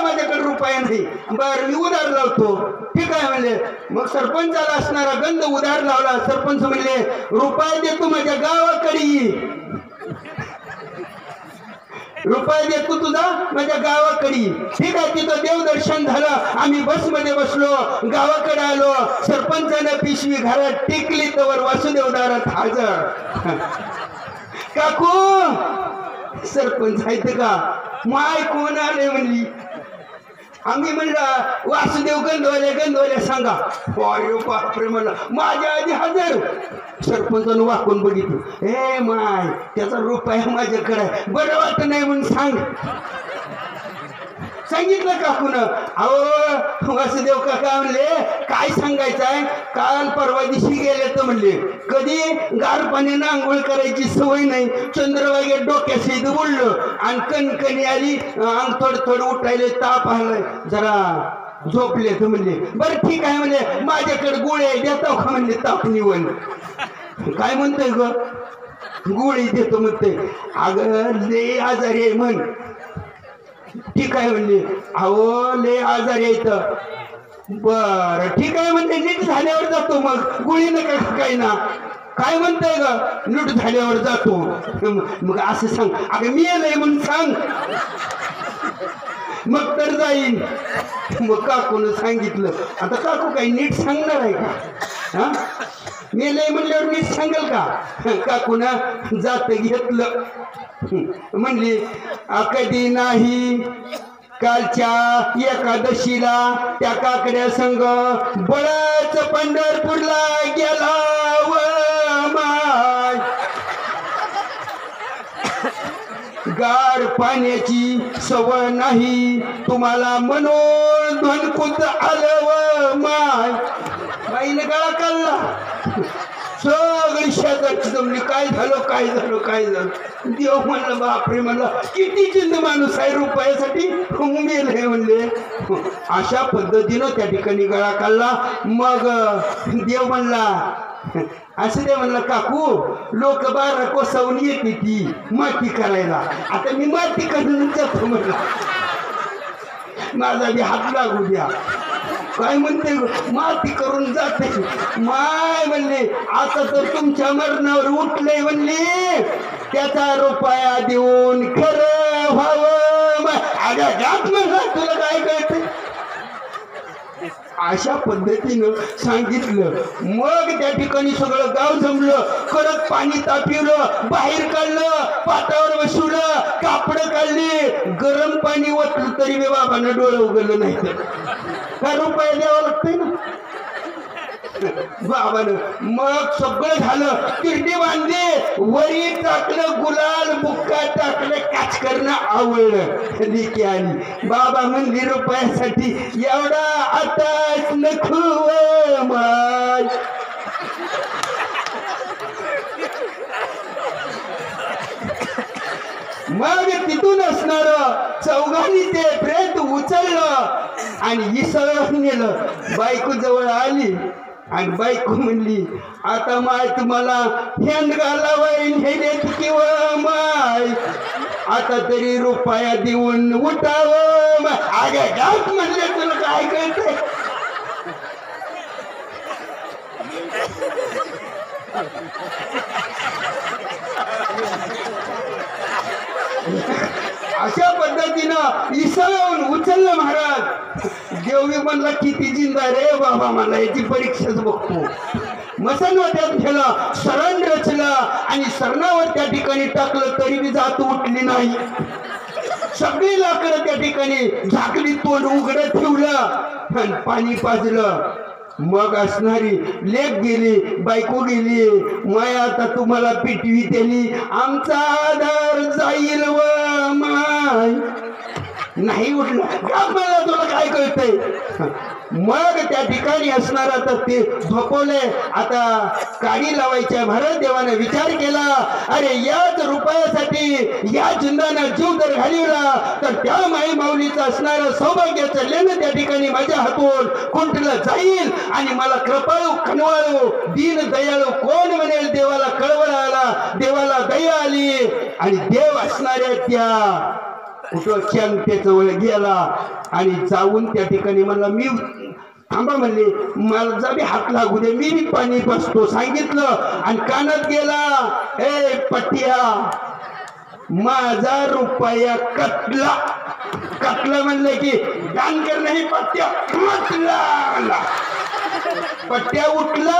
माझ्याकडे रुपया नाही. बरं मी उधार लावतो. ठीक आहे म्हणले. मग सरपंचाला असणारा गंध उधार लावला. सरपंच म्हणले रुपया देतो माझ्या गावाकडे, रुपया देतो तुझा माझ्या गावाकडे. ठीक आहे. तिथं देवदर्शन झालं. आम्ही बसमध्ये बसलो, गावाकडे आलो. सरपंचानं पिशवी घरात टेकली तर वासुदेव दारात हजर. काकू सरपंच आहेत का? माय कोण आले म्हणली. आम्ही म्हणलं वासुदेव गंधवाल्या सांगा. अरे बापरे म्हणलं माझ्या आधी हजर. सरपंचानं वाकून बघितलं. हे माय त्याचा रुपया माझ्याकडे आहे, बरं वाटत नाही म्हणून सांग. सांगितलं काकून. अहो वासुदेव काका म्हणले काय सांगायचं आहे, काल परवा दिवशी गेले तर म्हणले कधी गार पाण्यानं आंघोळ करायची सवय नाही, चंद्रभागेत डोक्यासहित उडलं आणि कणकणी आली, अंग थोडं उठायले, ताप आलाय, जरा झोपले तर म्हणले बरं ठीक आहे म्हणले माझ्याकडे गोळ्या देतो का म्हणले ताप निवण. काय म्हणतोय ग, गोळी देतो म्हणते. अगं लय आजारी आहे म्हण. ठीक आहे म्हणले. अहो लय आजारी आहे. बर ठीक आहे म्हणते, नीट झाल्यावर जातो. मग गोळी नका काय ना, काय म्हणताय ग, नीट झाल्यावर जातो. मग असं सांग, अगं मी येलय म्हणून सांग, मग तर जाईन. मग काकून सांगितलं. आता काकू काही नीट सांगणार आहे का? हा मेलय म्हणल्यावर नीट सांगेल का? काकून जात घेतलं. म्हणली कधी नाही कालच्या एकादशीला त्या काकड्या संग बळच पंढरपूरला गेला व माय. गार पाण्याची सवय नाही तुम्हाला म्हणून धनकुत आलं व माय. बाईने गळा काढला. सगळी शेजारची जमली. काय झालं देव म्हणलं बापरे म्हणलं किती चिंत माणूस आहे रुपयासाठी मेले म्हणले. अशा पद्धतीनं त्या ठिकाणी गळा काढला. मग देव म्हणला असं ते म्हणलं काकू लोक 12 कोसावून येते ती माती करायला, आता मी माती करून जातो म्हणलं, माझा बी हात लागू द्या. काय म्हणते माती करून जाते. माय म्हणले आता तर तुमच्या मरणावर उठले म्हणले, त्याचा रुपया देऊन खरं व्हावं. जात म्हणलं तुला काय कळते. अशा पद्धतीनं सांगितलं. मग त्या ठिकाणी सगळं गाव जमलं. कडक पाणी तापवलं, बाहेर काढलं, पाटावर बसवलं, कापड काढली, गरम पाणी ओतलं तरी बी बाबांना डोळं उघडलं नाही. काय रुपया द्यावं लागतंय ना बाबानं. मग सगळं झालं. किरडी बांधली, वरी टाकलं, गुलाल बुक्का टाकलं, काच करणं आवडलं. लिखी आली. बाबा म्हणली रुपयासाठी एवढा आताच नको माय. मग तिथून असणार चौघांनी ते प्रेत उचललं आणि इसळून नेलं. बायको जवळ आली आणि बायको म्हणली आता माय तुम्हाला हेंड घालावं हे देत किंवा माय आता तरी रुपया देऊन उठावं. अगं गात म्हणले तुला काय कळतंय. अशा पद्धतीनं इसळून उचललं महाराज. देवी म्हणला किती जिंदा रे बाबा, मला याची परीक्षाच बघतो. मसनवत्यात गेलं, सरण रचलं आणि सरणावर त्या ठिकाणी टाकलं तरी बी जात उठली नाही. सगळी लाकडं त्या ठिकाणी झाकली, तोंड उघडं ठेवलं आणि पाणी पाजलं. मग असणारी लेक गेली, बायको गेली, माय आता तुम्हाला पिटवी दिली, आमचा आधार जाईल व माय नाही उठला. मला तुला काय कळतंय? मग त्या ठिकाणी असणार आता ते झोपवले. आता काडी लावायच्या भारत देवाने विचार केला, अरे याच रुपयासाठी या जिंदानं जीव जर घालवला तर त्या माई माऊलीचं असणारं सौभाग्याचं लेणं त्या ठिकाणी माझ्या हातून कुंठलं जाईल आणि मला कृपाळू खनवाळू दीन दयाळू कोण म्हणेल? देवाला कळवळा आला, देवाला दया आली आणि देव असणाऱ्या त्या कुठं चंगतेजवळ गेला आणि जाऊन त्या ठिकाणी म्हणला, मी थांबा म्हणले, मला जा बी हात लागू दे, मी पाणी बसतो सांगितलं आणि कानात गेला, ए पट्ट्या माझा रुपया कटला. कटला म्हणलं की दान कर नाही, पट्ट्या म्हटला. पट्ट्या उठला.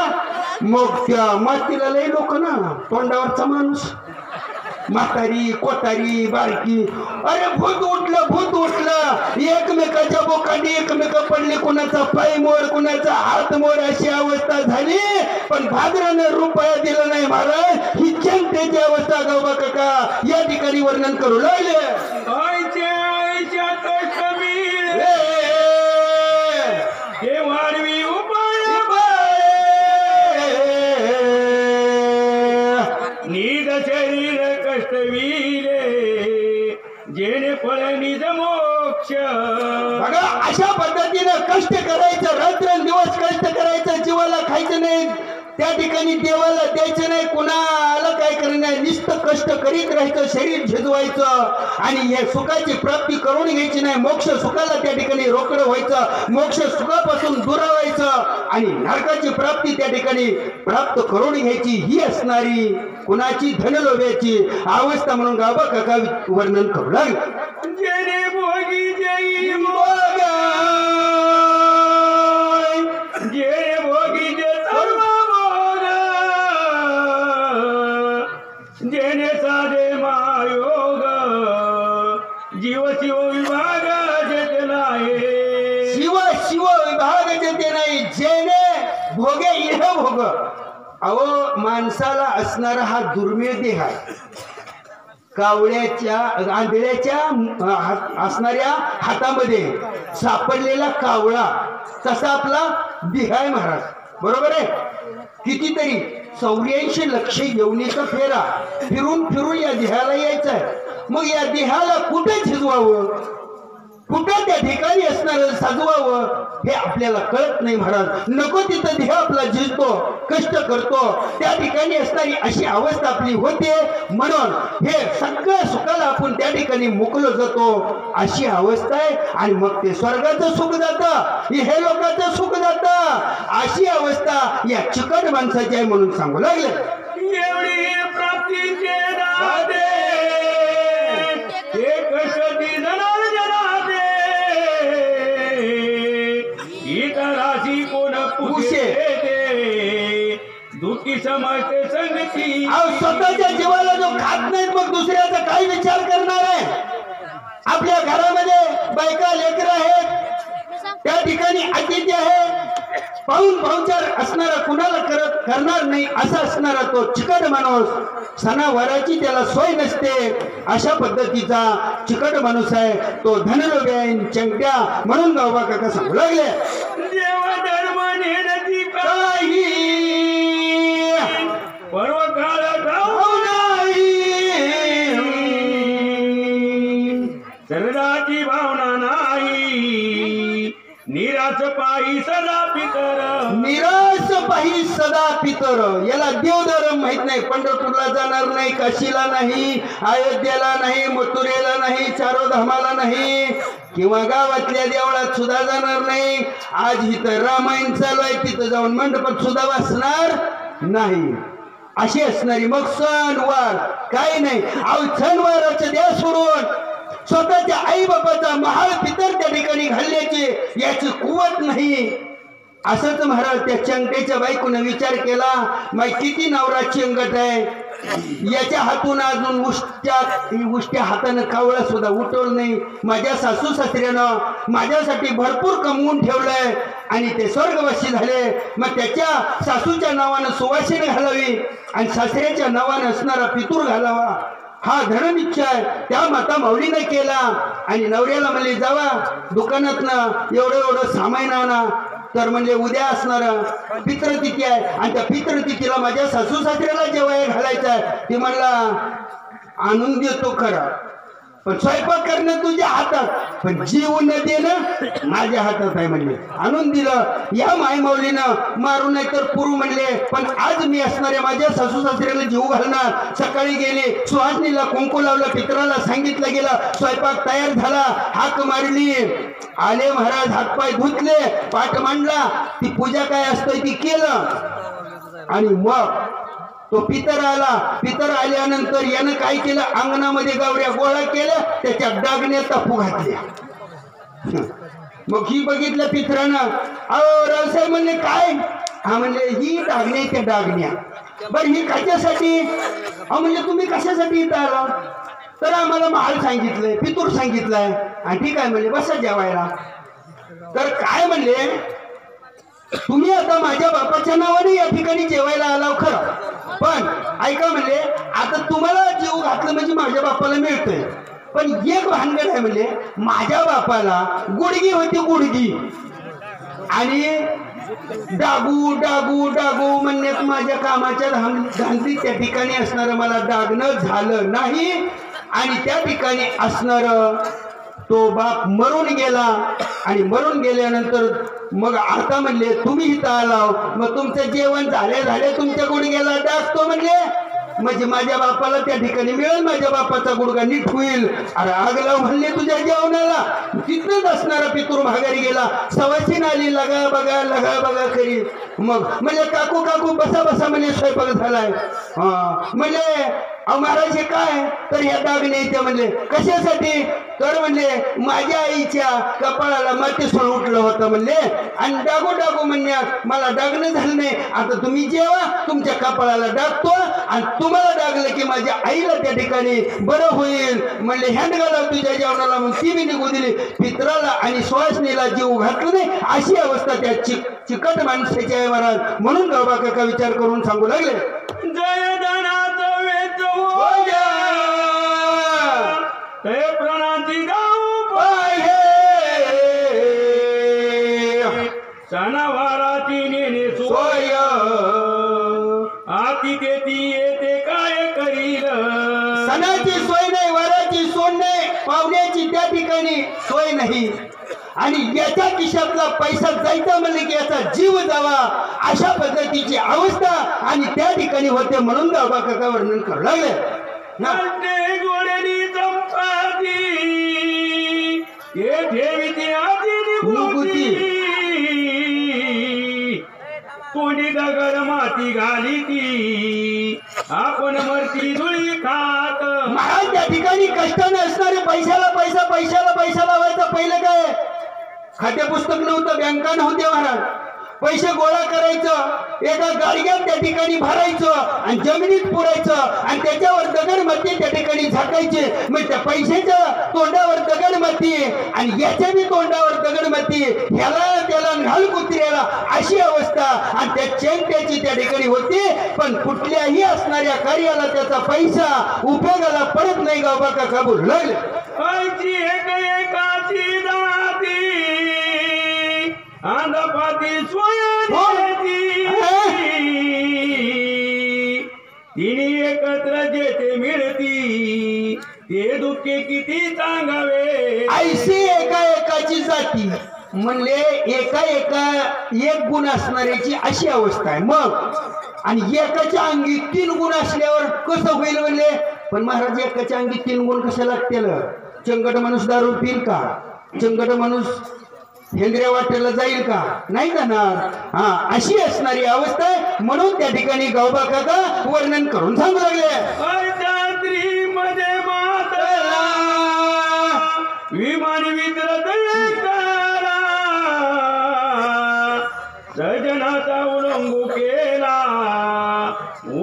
मग त्या मातीला लय लोक ना, तोंडावरचा माणूस, म्हातारी कोतारी बारकी, अरे भूत उठलं. एकमेकाच्या बोकांडी एकमेक पडले, कुणाचा पाय मोड कुणाचा हात मोड अशी अवस्था झाली. पण भाद्रानं रुपया दिला नाही महाराज, ही जनतेची अवस्था गौबा काका या ठिकाणी वर्णन करू लागले. हे वाढवी निज शरीर कष्टविले जेणे फळ निज मोक्ष. बघा अशा पद्धतीनं कष्ट करायचं, रात्रंदिवस कष्ट करायचं, जीवाला खायचं नाही, त्या ठिकाणी देवाला द्यायचं नाही, कुणाला काय करायचं नाही, नुसतं कष्ट करीत राहायचं, शरीर झिजवायचं आणि हे सुखाची प्राप्ती करून घ्यायची नाही. मोक्ष सुखाला त्या ठिकाणी रोकडं व्हायचं, मोक्ष सुखापासून दुरावायचं आणि नरकाची प्राप्ती त्या ठिकाणी प्राप्त करून घ्यायची. ही असणारी कुणाची धनलोभ्याची अवस्था म्हणून गाबा काका वर्णन करू लागले. जेणे भोगी जई जे भोगी जे सर्व भोग जेणे साधे महायोग जीव शिव विभाग जेते नाही. शिव शिव विभाग जेते नाही, जेणे भोगे इह भोग. अहो माणसाला असणारा हा दुर्मिळ देह आहे. कावळ्याच्या आंधळ्याच्या असणाऱ्या हातामध्ये सापडलेला कावळा तसा आपला देह आहे महाराज, बरोबर आहे. कितीतरी 84 लक्ष येवणीचा फेरा फिरून फिरून या देहाला यायचं आहे. मग या देहाला कुठे झिजवावं, कुठं त्या ठिकाणी असणार साजवावं हे आपल्याला कळत नाही महाराज. नको तिथं देह आपला झिजतो, कष्ट करतो, त्या ठिकाणी असणारी अशी अवस्था आपली होते. म्हणून हे सगळं सुखाला आपण त्या ठिकाणी मोकलो जातो, अशी अवस्था आहे. आणि मग ते स्वर्गाचं सुख जातं, हे लोकांचं सुख जातं. अशी अवस्था या चिकट माणसाची आहे म्हणून सांगू लागले. एवढी प्राप्तीचे नादे हे कष्टी जनार जनादे इतराशी कोण पुषे दुःखी समजते संगती. स्वतःच्या जीवाला जो खात नाहीत मग दुसऱ्याचा काय विचार करणार आहे? आपल्या घरामध्ये बायका लेकरं आहेत, त्या ठिकाणी अतिथी आहेत, पाहून पाहुणचार असणारा कुणाला करणार नाही असा असणारा तो चिकट माणूस, सणावाराची त्याला सोय नसते, अशा पद्धतीचा चिकट माणूस आहे तो. धनलोभी आहे, चंगट्या म्हणून गावबा काका सांगू लागले. देव धर्म नेनती काही पर्व काळ शरीराची भावना नाही, निराश पायी सदा पितर. निराश पाही सदा पितर. याला देवधर्म माहित नाही. पंढरपूरला जाणार नाही, काशीला नाही, अयोध्येला नाही, मथुरेला नाही, चारोधामाला नाही, किंवा गावातल्या देवळात सुद्धा जाणार नाही. आज इथं रामायण चालू आहे, तिथं जाऊन मंडपात सुद्धा वाचणार नाही. अशी असणारी मग सणवार काही नाही. अहो सणवाराचं द्या सोडून स्वतःच्या आई बापाचा महाल पितर त्या ठिकाणी घालण्याची याची कुवत नाही. असंच महाराज त्या चंगटेच्या बायकोनं विचार केला, माय किती नवरा चंगट आहे, याच्या हातून अजून उष्ट्या हातानं कावळा सुद्धा उठवलं नाही. माझ्या सासू सासऱ्यानं माझ्यासाठी भरपूर कमवून ठेवलंय आणि ते स्वर्गवासी झाले. मग त्याच्या सासूच्या नावानं सुवासिनी घालावी आणि सासऱ्याच्या नावानं असणारा पितूर घालावा, हा धर्मनिश्चय त्या माता माऊलीने केला. आणि नवऱ्याला म्हणले जावा दुकानातनं एवढं सामान आणा. तर म्हणजे उद्या असणार पितृतिथी आहे आणि त्या पितृतिथीला माझ्या सासू सासऱ्याला जेवायला घालायचं आहे. ते म्हणला आणून देतो खरं, पण स्वयंपाक करणं तुझ्या हातात, पण जीव न देणं माझ्या हातात आहे म्हणले. आणून दिलं. या मायमाऊलीनं मारू नाही तर पुरू म्हणले, पण आज मी असणाऱ्या माझ्या सासू सासऱ्याला जीव घालणार. सकाळी गेले, सुहासनीला कुंकू लावलं, पितराला सांगितलं गेलं, स्वयंपाक तयार झाला, हाक मारली. आले महाराज, हातपाय धुतले, पाठ मांडला, ती पूजा काय असतं ती केलं. आणि मग तो पितर आला. पितर आल्यानंतर यानं काय केलं, अंगणामध्ये गावऱ्या गोळा केल्या, त्याच्या डागण्या तापू घातल्या. मग ही बघितलं पितरानं. अहो रावसाहेब म्हणले काय? हा म्हणले ही डागण्या, त्या डागण्या. बरं ही कशासाठी? अहो म्हणले तुम्ही कशासाठी इथं आला? तर आम्हाला महाल सांगितलंय, पितूर सांगितलंय. आणि ठीक आहे म्हणले, बसा जेवायला. तर काय म्हणले, तुम्ही आता माझ्या बापाच्या नावाने या ठिकाणी जेवायला आला खरं, पण ऐका म्हणले, आता तुम्हाला जीव घातलं म्हणजे माझ्या बापाला मिळतंय, पण एक भानगड आहे म्हणले, माझ्या बापाला गुडगी होती, गुडगी. आणि डागू डागू डागू म्हणण्यात माझ्या कामाच्या धांदीत त्या ठिकाणी असणारं मला डागणं झालं नाही. आणि त्या ठिकाणी असणार तो बाप मरून गेला. आणि मरून गेल्यानंतर मग आता म्हणले तुम्ही इथं आलाव, मग तुमचं जेवण झाले तुमच्या गुडघ्याला डागतो म्हणले, म्हणजे माझ्या बापाला त्या ठिकाणी मिळेल, माझ्या बापाचा गुडघा नीट होईल. अरे आग लाव म्हणले तुझ्या जेवणाला. तिथनच असणारा पितूर माघारी गेला. सवासीन आली, लगा बघा करी. मग म्हणजे काकू काकू बसा बसा म्हणजे स्वयंपाक झालाय. म्हणजे महाराज हे काय? तर ह्या डागणे येते म्हणले. कशासाठी? तर म्हणले माझ्या आईच्या कपाळाला मातीसूळ उठलं होतं म्हणले, आणि डागू डागू म्हणण्यात मला डागणं झालं नाही. आता तुम्ही जेवा, तुमच्या कपाळाला डागतो, आणि तुम्हाला डागलं की माझ्या आईला त्या ठिकाणी बरं होईल म्हणले. हँड घाला तुझ्या जेवणाला. मग ती बी निघू दिली. पित्राला आणि सुहासनीला जीव घातलं नाही, अशी अवस्था त्या चिकट माणसाची आहे महाराज. म्हणून गावबा काका विचार करून सांगू लागले, जय धनाचं वेच होया, ते प्राणाची गाऊ पाहे, सणावाराची नेणे सोय, आती देती येते काय करील. सणाची सोय नाही, वराची सोय नाही, पाहुण्याची त्या ठिकाणी सोय नाही. आणि याच्या खिशातला पैसा जायचा म्हणले की याचा जीव जावा, अशा पद्धतीची अवस्था आणि त्या ठिकाणी होते. म्हणून गावबा काका वर्णन करू लागले. गोड्यानी चंपाती हे ठेवीती आधी निघूती, कोणी दगड माती घाली ती, आपण मरती धुळी खात. महाराज त्या ठिकाणी कष्टाने असणारे पैशाला पैसा लावायचा. पहिलं काय खाते पुस्तक नव्हतं, बँका नव्हत्या महाराज. पैसे गोळा करायचं, एका गाडग्यात त्या ठिकाणी भरायचं आणि जमिनीत पुरायचं, आणि त्याच्यावर दगड माती त्या ठिकाणी झाकायचे. मग त्या पैशाच्या तोंडावर दगड माती आणि याच्या बी तोंडावर दगड माती, ह्याला त्याला घाल कुत्र्याला, अशी अवस्था. आणि त्या चेंट्याची त्या ठिकाणी होती. पण कुठल्याही असणाऱ्या कार्याला त्याचा पैसा उपयोगाला पडत नाही. गावबा काका बोलू लागले, एकाची जाती अंधपाती तिने एकत्र जेथे मिळती, ते दुःखे किती सांगावे. ऐशी एकाची जाती म्हणले एक गुण असणाऱ्याची अशी अवस्था आहे. मग आणि एकाच्या अंगी 3 गुण असल्यावर कसं होईल म्हणले. पण महाराज एकाच्या अंगी 3 गुण कशा लागतील? चंगट माणूस दारू पिल का? चंगट माणूस हेंद्र्या वाटेला जाईल का? नाही जाणार. अशी असणारी अवस्था आहे. म्हणून त्या ठिकाणी गावबा काका वर्णन करून सांगू लागले, मध्ये मातला विमान वितरत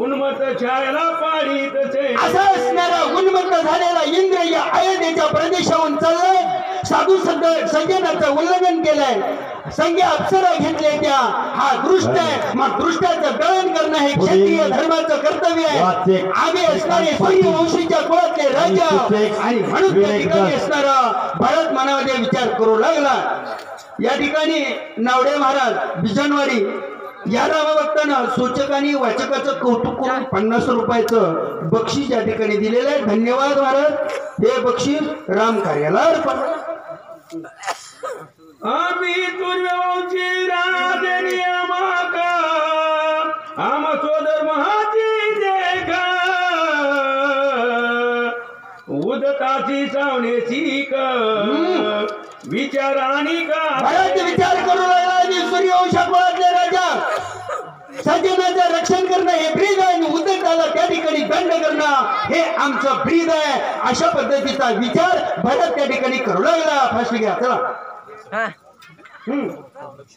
उन्मत छायला पाडीतचे असा असणारा उन्मत्त झालेला इंद्र या अयोध्येच्या प्रदेशाहून चाललाय. साधू सज्जनाचं उल्लंघन केलंय. संज्ञा अप्सरा घेतले त्या. हा दृष्ट आहे. मग दृष्टाचं दळण करणं हे क्षत्रिय धर्माचं कर्तव्य आहे. आम्ही असणारे सूर्यवंशीच्या कुळातले राजा आणि म्हणून त्या ठिकाणी असणारा भरत मनामध्ये विचार करू लागला. या ठिकाणी नावडे महाराज बिजनवाडी या रामभक्तांना सूचक आणि वाचकाचं कौतुक करून 50 रुपयाचं बक्षीस या ठिकाणी दिलेलं आहे. धन्यवाद महाराज. हे बक्षीस राम कार्याला अर्पण. आम्ही सूर्यवंशी राजनी आमाका आम सोदर महाची देखा उदताची सावण्याची का विचार आणि का महाराज विचार करू लागला. सूर्यवंशा कुळातले राजा सज्जनाचं रक्षण करणं हे ब्रीद आहे आणि उद्योगाला त्या ठिकाणी दंड करणं हे आमचं ब्रीद आहे. अशा पद्धतीचा विचार भरत त्या ठिकाणी करू लागला. फाशी घ्या चला.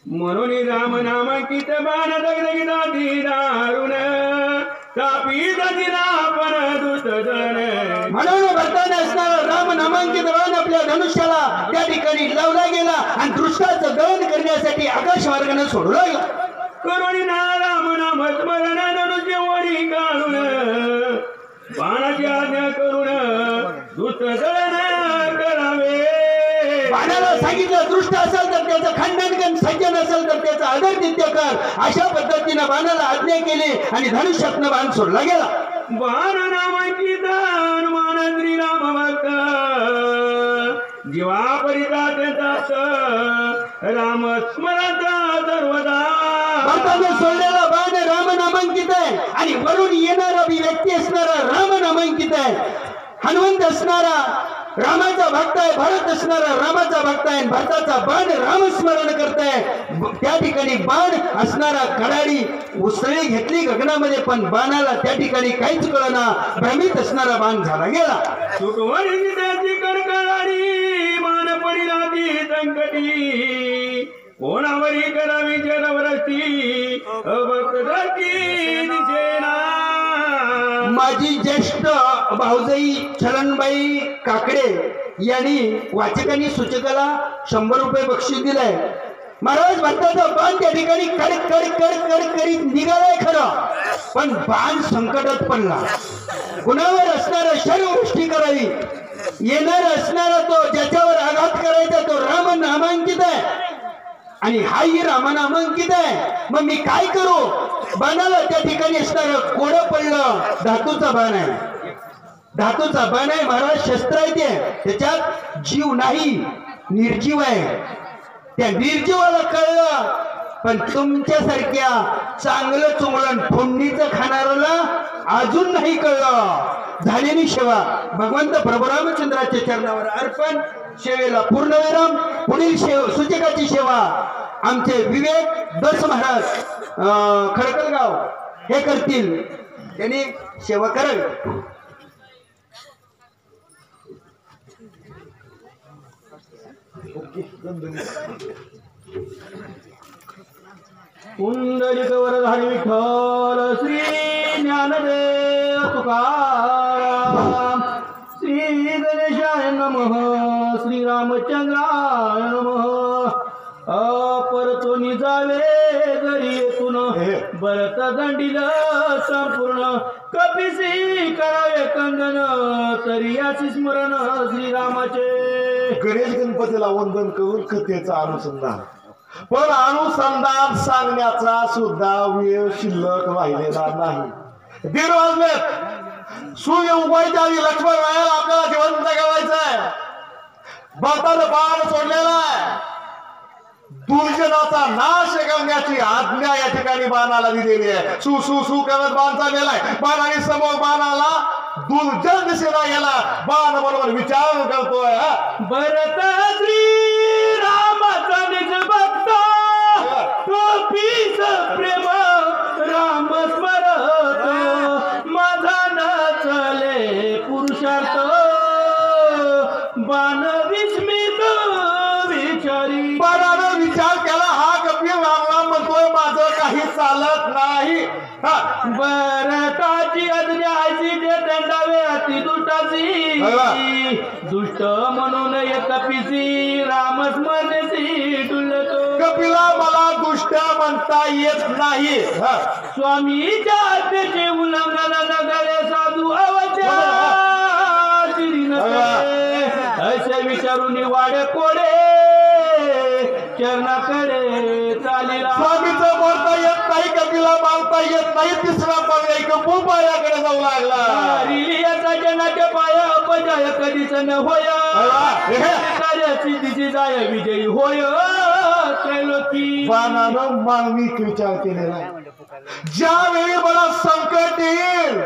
म्हणून राम नामांकित बाण दगदगी दारुण तापी दजिरा पण दुसजन. म्हणून भरताना असणारा राम नामांकित बाण आपल्या धनुष्याला त्या ठिकाणी लावला गेला आणि दृष्टाचं दहन करण्यासाठी आकाश मार्गाने सोडू लागला. करुणी ना राम नाम स्मरण धनुष्य वडी काढून बाणाची आज्ञा करून दुसजन करावे. बाणाला सांगितलं दृष्ट असेल तर त्याचं खंडन कर, सज्जन असेल तर त्याचा आदरातिथ्य कर. अशा पद्धतीनं बाणाला आज्ञा केली आणि धनुष्यातनं बाण सोडला गेला. बाण नामांकित हनुमान श्रीराम भक्त जीवा परितात राम स्मरत सर्वदा. भरताने सोडलेला बाण राम नामांकित आहे आणि वरून येणारा व्यक्ती असणारा राम नामांकित आहे. हनुमंत असणारा रामाचा भक्त आहे. भरत असणारा रामाचा भक्त आहे. भरताचा बाण रामस्मरण करताय. त्या ठिकाणी बाण असणारा कडाडी उसळी घेतली गगनामध्ये पण बाणाला त्या ठिकाणी काहीच कळना. भ्रमित असणारा बाण झाला गेला. सुखवणी त्याची कडकडाडी बाण पडिला ती संकटी कोणावरी करावी जनवरती अभक्ती दिसेना. माझी ज्येष्ठ भाऊजाई छलनबाई काकडे यांनी वाचकांनी सूचकाला 100 रुपये बक्षीस दिलंय. महाराज भरताचा बाण त्या ठिकाणी कड कड कड कड करीत निघालाय खरं, पण बाण संकटात पडला. कुणावर असणारा शरवृष्टी करावी, येणार असणारा तो ज्याच्यावर आघात करायचा तो राम नामांकित आहे आणि हाही राम नामांकित आहे. मग मी काय करू? बाणाला त्या ठिकाणी असणारं कोडं पडलं. धातूचा बाण आहे. धातूचा बाण आहे महाराज. शस्त्र आहे ते, त्याच्यात जीव नाही, निर्जीव आहे. त्या निर्जीवाला कळलं, पण तुमच्यासारख्या चांगलं चोंगळण फोडणीचं खाणाऱ्याला अजून नाही कळलं. झालेली सेवा भगवंत प्रभू रामचंद्राच्या चरणावर अर्पण. सेवेला पूर्णविराम. पुढील सूचकाची सेवा आमचे विवेक दस महाराज खडकलगाव हे करतील. त्यांनी सेवा करावी. पुंडलिक वरधारी विठ्ठल श्री ज्ञानदेव तुकाराम श्री गणेशाय नमः श्री रामचंद्राय नमः. परतोनी जावे घरी येथून भरत दंडील संपूर्ण कपिसी करावे कंगन तरी याची स्मरण श्रीरामाचे. गणेश गणपतीला वंदन करून कथेचं अनुसंधान, पण अनुसंधान सांगण्याचा सुद्धा वेळ शिल्लक राहिलेला नाही. 1:30 वाजलेत. सूर्य उगवायच्या आधी लक्ष्मण रायाला आपल्याला जिवंत करायचंय. भरतानं बाण सोडलेला आहे. दुर्जनाचा नाश करण्याची आज्ञा या ठिकाणी बाणाला दिलेली आहे. सु सु सु करत बाण चाललेलाय. बाणाने समोर बाणाला दुर्जन दिसेना गेला. बाण बरोबर विचार करतोय. भरत श्री रामाचा निज भक्त कपीस प्रेम राम स्मरत माझा न चले पुरुषार्थ बाण विस्मित विचारी. बाणानं विचार केला, हा कपी राम म्हणतोय माझं काही चालत नाही. नाही हा. भरताची अज्ञाची ते दंडावे अति दुष्टाची दुष्ट म्हणून एक पिसी रामस्मरणशी डुलतो कपिला मला दुष्ट म्हणता येत नाही हा. स्वामीच्या आज्ञेचे उल्लंघन नगरे साधू अवत्या असे विचारून वाडे कोडे चरणाकडे चालीला स्वामीचं बोलता येत नाही कपिला मारता येत नाही तिसरा पर्याय गप्पू पायाकडे जाऊ लागला रिलियाचा जनाच्या पाया अपजय कधीच न होय सिद्धीची जाय विजयी होय त्रैलोकी बाणानं मानविक विचार केलेला आहे ज्यावेळी मला संकट येईल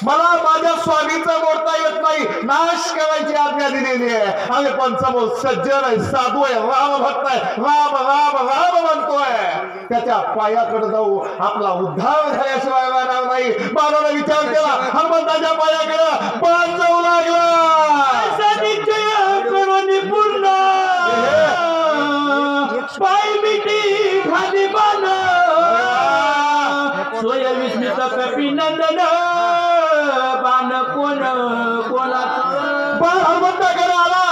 मला माझ्या स्वामीचा मोडता येत नाही नाश करायची आज्ञा दिलेली आहे आम्ही पंचमोल सज्जन आहे साधू आहे राम भक्त आहे राम राम राम म्हणतोय त्याच्या पायाकडे जाऊ आपला उद्धार झाल्याशिवाय राहणार नाही बाणाने विचार केला हनुमंताच्या पायाकडे बाण जाऊ लागला निश्चय करून पूर्ण पाय मिठी खाली बाण सोय विस्मित कपी नंदन बाण कोण कोणाचं बाण हनुमंताकडे आला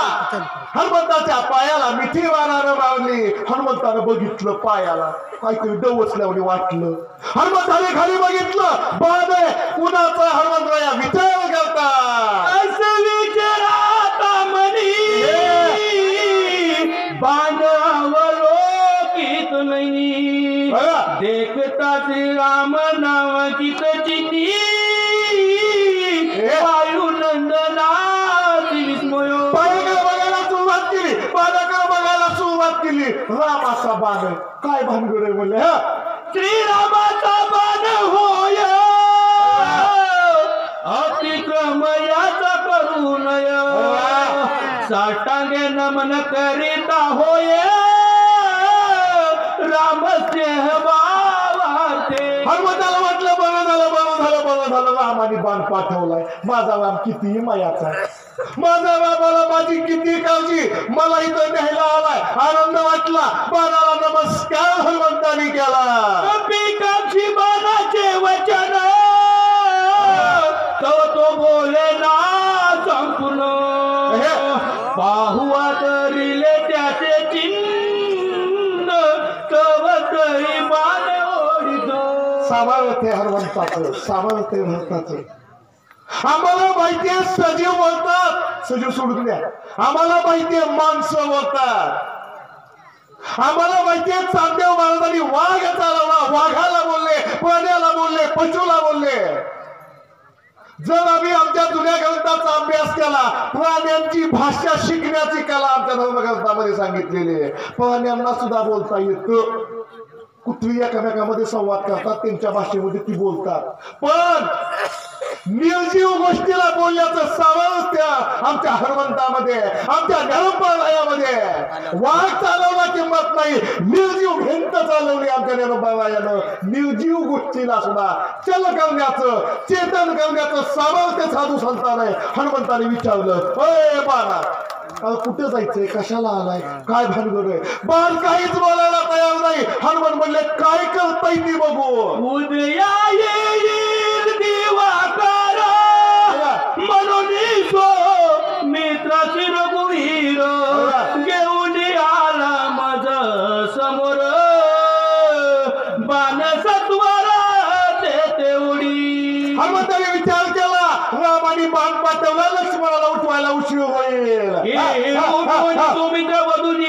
हनुमंताच्या पायाला मिठी बाणानं मारली हनुमंतानं बघितलं पायाला काहीतरी डवचल्यावर वाटलं हनुमंताने खाली बघितलं बाण आहे कुणाचा हनुमंतराया विचार करता असं विचाराता मनी बाण अवलोकित नाही देखता श्री राम नाव गीत चिती वायू नंदना विस्मयो पायाकडे बघायला सुरुवात केली पायाकडे बघायला सुरुवात केली रामाचा बाण काय भानगड आहे म्हणले हा श्रीरामाचा बाण होय अतिक्रम याचा करू नय साष्टांगे नमन करीता होय रामस्नेह बावाते हनुमंताला म्हटलं बरं झालं बरं झालं बरं झालं रामाने बाण पाठवलाय माझा राम किती मायाचा माझा रामाला माझी किती काळजी मला इथं न्यायला आलाय आनंद वाटला बाणाला नमस्कार हनुमंतानी केला पिकाची बाणाचे वचन तो बोले ना संपूर्ण पाहुआ तरिले त्याचे चिन्ह तव तरी बाण ओढितो सामर्थ्य हनुमंताचं सामर्थ्य भरताचं आम्हाला माहितीये सजीव बोलतात सजीव सोडून द्या आम्हाला माहितीये माणसं बोलतात आम्हाला माहितीये चांदेव महाराजांनी वाघ चालवला वाघाला बोलले प्राण्याला बोलले पशुला बोलले जर आम्ही आमच्या जुन्या ग्रंथाचा अभ्यास केला प्राण्यांची भाषा शिकण्याची कला आमच्या धर्मग्रंथामध्ये सांगितलेली आहे प्राण्यांना सुद्धा बोलता येतं कुठली एकामेकामध्ये संवाद करतात त्यांच्या भाषेमध्ये ती बोलतात पण निर्जीव गोष्टीला बोलण्याचं सामर्थ्य आमच्या हनुमंतामध्ये आमच्या ज्ञानोबारायामध्ये वाघ चालवला किंमत नाही निर्जीव भिंत चालवली आमच्या ज्ञानोबारायानं निर्जीव गोष्टीला सुद्धा चल करण्याचं चेतन करण्याचं सामर्थ्य साधू संताने हनुमंताने विचारलं अय बाणा कुठे जायचंय कशाला आलाय काय भानगड आहे बाण काहीच बोलायला तयार नाही हनुमान म्हणले काय करताय ती बघू उदया येईल दिवाकर म्हणून सो मित्राची रघुवीर घेऊन आला माझ समोर बाण सत्वर तेवढी हनुमंताने विचार केला रामाने बाण पाठवला लक्ष्मणाला उठवायला उशीर होईल मित्र वधून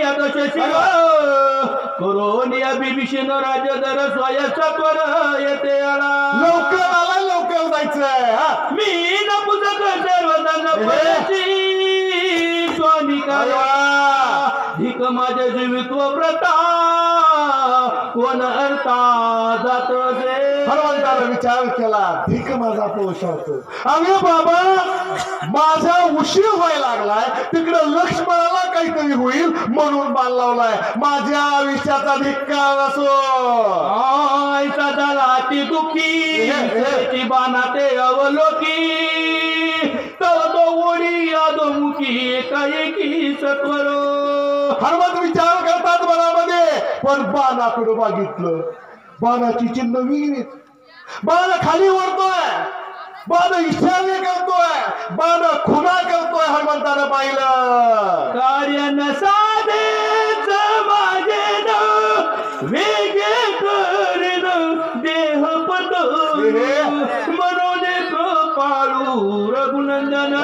करोनिया बिभीषण राजधर स्वयंसत्वर येते आला लवकर आला लवकर जायचंय मी नपुसक सर्वजण स्वामी काया धिक माझे जीवित्व व्रता कोण अर्था जात हनुमंताने विचार केला भीक माझा पोषवतो अरे बाबा माझा उशीर व्हायला लागलाय तिकडे लक्ष्मणाला काहीतरी होईल म्हणून बाण लावलाय माझ्या आयुष्याचा धिक्कार असो आयचा झाला अति दुःखी बाणाते अवलोकी तो ओढी अधोमुखी एकाएकी सत्वर हनुमंत विचार करतात मनामध्ये पण बाणाकडे बघितलं बाणाची चिन्ह विहिरीत, बाण खाली वरतोय, बाण ईशान्य करतोय, बाण खुणा करतोय. हनुमंतानं पाहिलं कार्य न साधेच माझे न वेगे करेन देह पद म्हणून कृपाळू रघुनंदन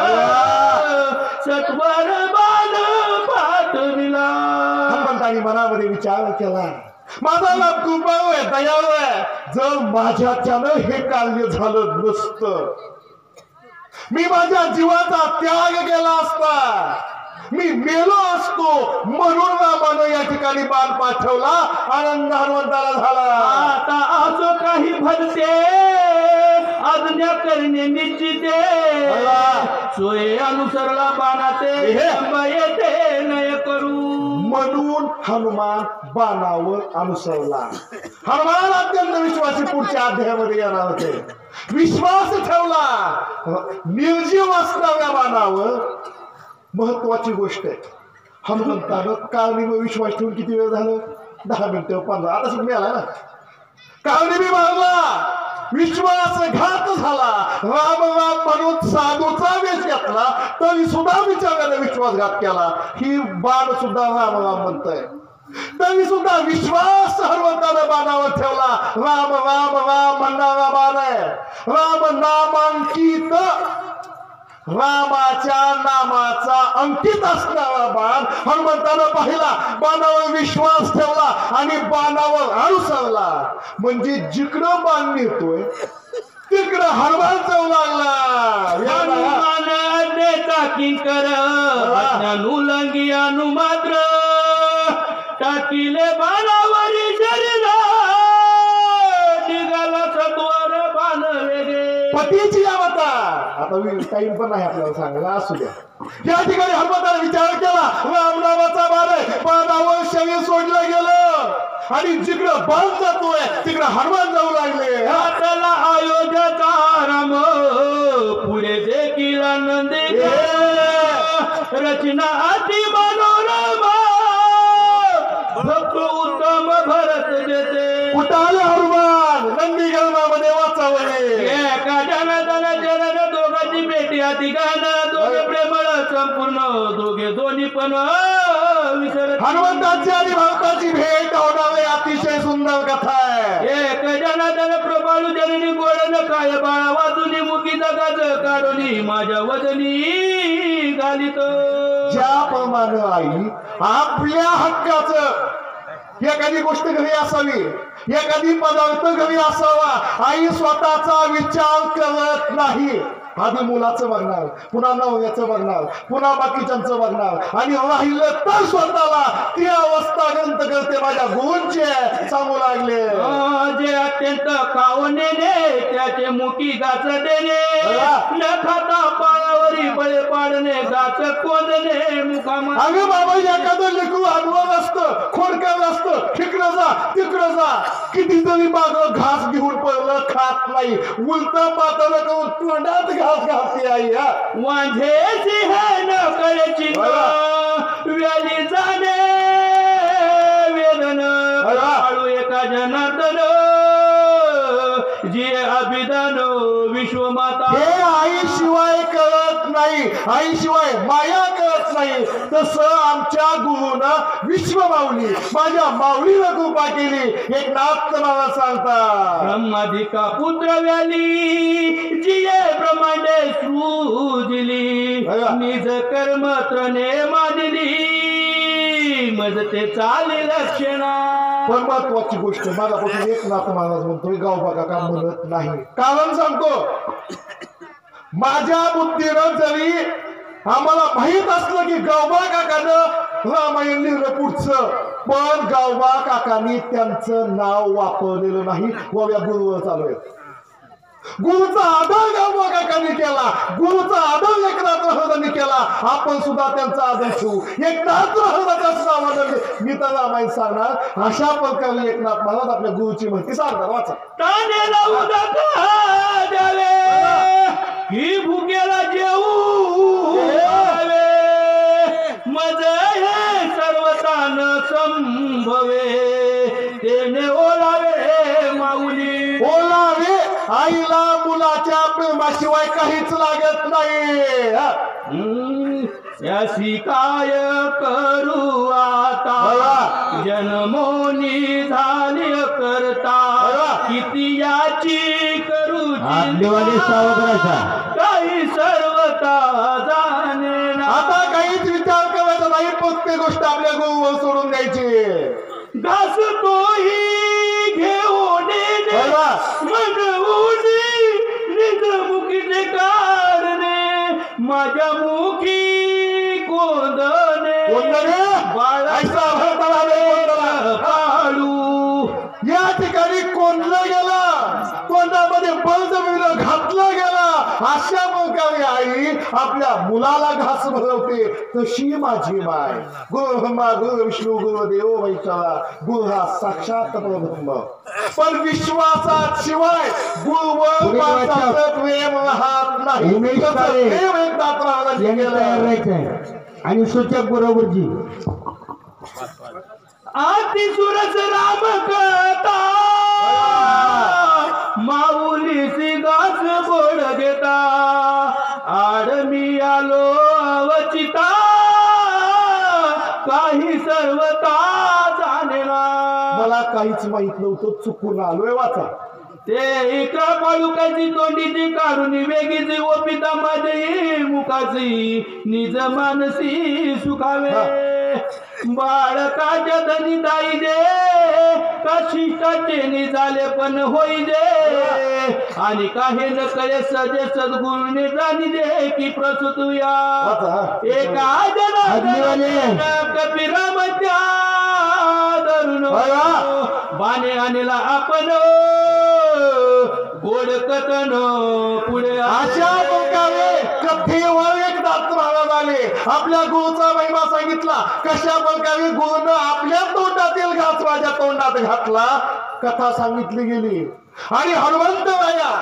सत्वर बाण पाठविला. हनुमंतानी मनामध्ये विचार केला, माझा लाभ कृपाळू आहे, दयाळू आहे. जर माझ्याच्यानं हे कार्य झालं नसतं, मी माझ्या जीवाचा त्याग केला असता, मी मेलो असतो, म्हणून रामानं या ठिकाणी बाण पाठवला. आनंद हनुमंताला झाला. आता असो काही भरते आज्ञा करणे निश्चिते सोय अनुसरला बाणाते येते नय करू. म्हणून हनुमान बाणावर अनुसरला. हनुमान अत्यंत विश्वासी पुढच्या अध्यायामध्ये येणार होते. विश्वास ठेवला निर्जीव असणाऱ्या बाणावर. महत्वाची गोष्ट आहे, हनुमंतानं कारणीवर विश्वास ठेवून किती वेळ झालं? 10 मिनिटं 15. आता शिकून आला ना. कारणी मारला, विश्वासघात झाला. राम राम म्हणून साधूचा वेश घेतला तरी सुद्धा विचाराने विश्वासघात केला. ही बाण सुद्धा राम राम म्हणतंय, तरी सुद्धा विश्वास हनुमंतानं बाणावर ठेवला. राम राम राम म्हणणारा बाण आहे, राम नामांकित, रामाच्या नामाचा अंकित असणारा बाण हनुमंतानं पाहिला. बाणावर विश्वास ठेवला आणि बाणावर अनुसरला. म्हणजे जिकडं बाण नेतोय तिकडं हनुमान जाऊ लागला. हनुमान आज्ञेचा किंकर अनुलंगी अनुमात्र टाकिले बाणावरी शरीर निघाला सत्वर बाण वेगे. पतीची आवता. आता टाइम पण नाही आपल्याला सांगायला, असू द्या. या ठिकाणी हनुमंताने विचार केला, रामनामाचा बाण आहे, बाणावर शरीर सोडलं गेलं आणि जिकडं बाण जातोय तिकडं हनुमान जाऊ लागले. हाताला अयोध्याचा राम पुढे देखील आनंदी रचना अति मनोरमा भक्त उत्तम भरत देते. कुठं आले हनुमान? नंदी गणनामध्ये वाचावले. एका जनार्दन जनन दोघांची भेटी अति गान दोघे प्रेमळ संपूर्ण दोघे दोन्ही पण विसरत. हनुमंताची आणि भक्ताची भेट होणारे अतिशय सुंदर कथा आहे. एक जनार्दन प्रभाळू जननी गोडन काय बाळा वाचुनी मुखी जगाच काढूनी माझ्या वदनी घालित. ज्याप्रमाणे आई आपल्या हक्काचं एखादी गोष्ट घरी असावी, एखादी पदार्थ घरी असावा, आई स्वतःचा विचार करत नाही. आधी मुलाचं बघणार, पुन्हा नवऱ्याचं बघणार, पुन्हा बाकीच्यांचं बघणार आणि राहिलं तर स्वतःला ती अवस्था ग्रंथ करते. माझ्या गुरूंचे सांगू लागले, जे अत्यंत कावनेने त्याचे मुखी गाच देणे न खाता पायावरी बळे पाडणे गाच कोंदणे मुखामध्ये. अगं बाबा, एखादं लेकरू आडवं असतं, खोडकर असतं, तिकडं जा तिकडं जा, कितीतरी मागं घास घेऊन पडलं खात नाही, उलट पातळ करून तोंडात घास घालते आई. वांझेची है न कळची व्याली जाणे वेदन आळू एका जनार्दन जी अभिदान विश्वमाता. हे आईशिवाय कळत नाही, आईशिवाय माया कळत नाही. तसं आमच्या गुरुनं विश्व माऊली, माझ्या माऊलीनं कृपा केली. एक नाथ मला सांगता, ब्रह्माधिका पुत्र व्याली जिये ब्रह्मांडे सृजिली निज कर्म त्रणे मानिली मज ते चाली लक्षणा. पण महत्वाची गोष्ट, माझ्यापासून एक नाथ महाराज म्हणतोय, गावबा काका म्हणत नाही. कारण सांगतो, माझ्या बुद्धीनं जरी आम्हाला माहित असलं की गावबा काकानं रामायण लिहिलं पुढचं, पण गावबा काकांनी त्यांचं नाव वापरलेलं नाही. गोव्या गुरुवर चालू आहे. गुरुचा आदर गावबा काकांनी केला, गुरुचा आदर एकनाथ महाराजांनी केला. आपण सुद्धा त्यांचा आदर ठेवू. एकनाथ महाराजांचं नाव मी तर रामायण सांगणार. अशा प्रकारे एकनाथ महाराज आपल्या गुरुची माहिती सांगणार. वाचा. ताने लावू नका द्यावे ही भुकेला जेऊ द्यावे मज हे सर्व तान संभवे तेने ओलावे आईला मुलाच्या प्रेमाशिवाय काहीच लागत नाही हा. यासी काय करू आता जन्मोनी झाली करता किती याची करू काही सर्वता जाणे ना. आता काहीच विचार करायचा नाही प्रत्येक गोष्ट आपल्या गुरुवर सोडून द्यायची घास तोही घेऊन मग उडी निज मुखीचे कारणे माझ्या मुखी कोंदणे बाळाचा पाळू. या ठिकाणी कोंडलं गेला कोंडामध्ये बळजबरीनं घातलं गेला. अशा प्रकारे आई आपल्या मुलाला घास भरवते तशी माझी माय. गुरु ब्रह्मा गुरु विष्णू गुरुदेव वैष्णवा गुरु हा साक्षात परब्रह्म. पण विश्वासाशिवाय गुरुवर माणसाचं प्रेम राहत नाही. प्रेम एकदा प्राणाला आणि सूचक बरोबरची आती सुरस राम कथा माऊली घास गोड घेता आड मी आलो अवचिता काही सर्वता जाणेना. मला काहीच माहित नव्हतं चुकून आलोय वाचा. ते एका बाळुकाची तोंडीची काढून वेगळीची ओपिता माझे मुखाची निज मानसी सुखावे. बाळकाच्या धनी दाई दे का शिष्टाचे निजाले पण होई दे आणि काही न कळे सजे सद्गुरूने जाणी दे की प्रसूतुया एका कपिरामत्या धरून बाणे आणला आपण गोड कथन पुढे. अशा प्रकारे कथेवर एकदा महाराज आले. आपल्या गुरुचा महिमा सांगितला. कशा प्रकारे गुरुनं आपल्या तोंडातील घास माझ्या तोंडात घातला कथा सांगितली गेली. आणि हनुमंत राया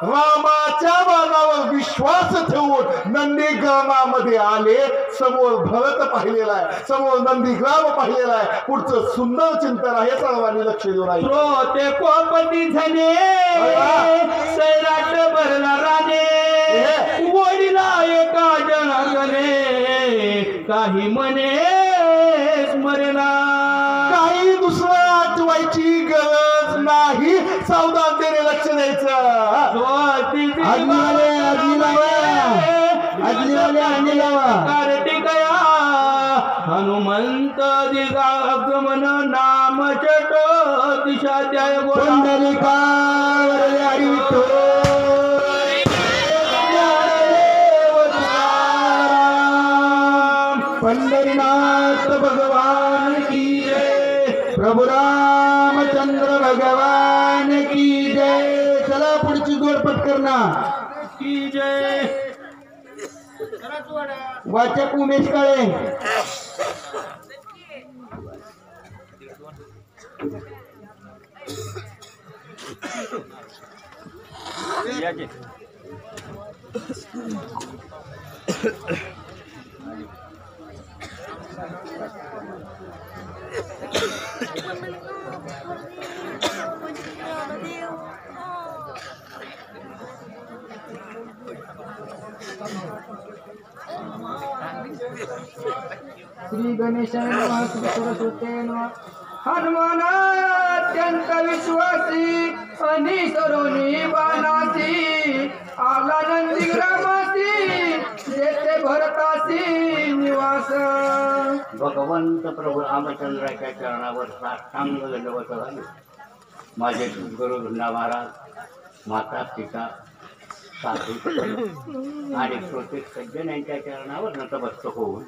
रामाच्या बाणावर विश्वास ठेवून नंदीग्रामामध्ये आले. समोर भरत पाहिलेला आहे समोर नंदीग्राम पाहिलेला आहे. पुढचं सुंदर चिंतन आहे सर्वांनी लक्ष देऊन आहे. श्रोते कोपती झने सैराट भरला राणे वडिला एका जनार्दने काही म्हणे स्मरणा. काही दुसरं आठवायची गरज नाही. सावधानतेने लक्ष द्यायचं. हनुमंत दिगागमन नाम चट दिशा त्याय पंढरीनाथ भगवान की जय. प्रभु रामचंद्र भगवान की जय. चला पुढची जोड पटकरना की जय. वाचक उमेश काळे. श्री गणेशाय नमः. श्री सरस्वती नमः. हनुमान अत्यंत विश्वासी आणि सरोनी बाणासी आला नंदीग्रामासी जेथे भरतासी निवास. भगवंत प्रभू रामचंद्राच्या चरणावर साष्टांग दंडवत झाले. माझे गुरु वृंदा महाराज माता पिता साधू आणि प्रत्येक सज्जन यांच्या चरणावर नतमस्तक होऊन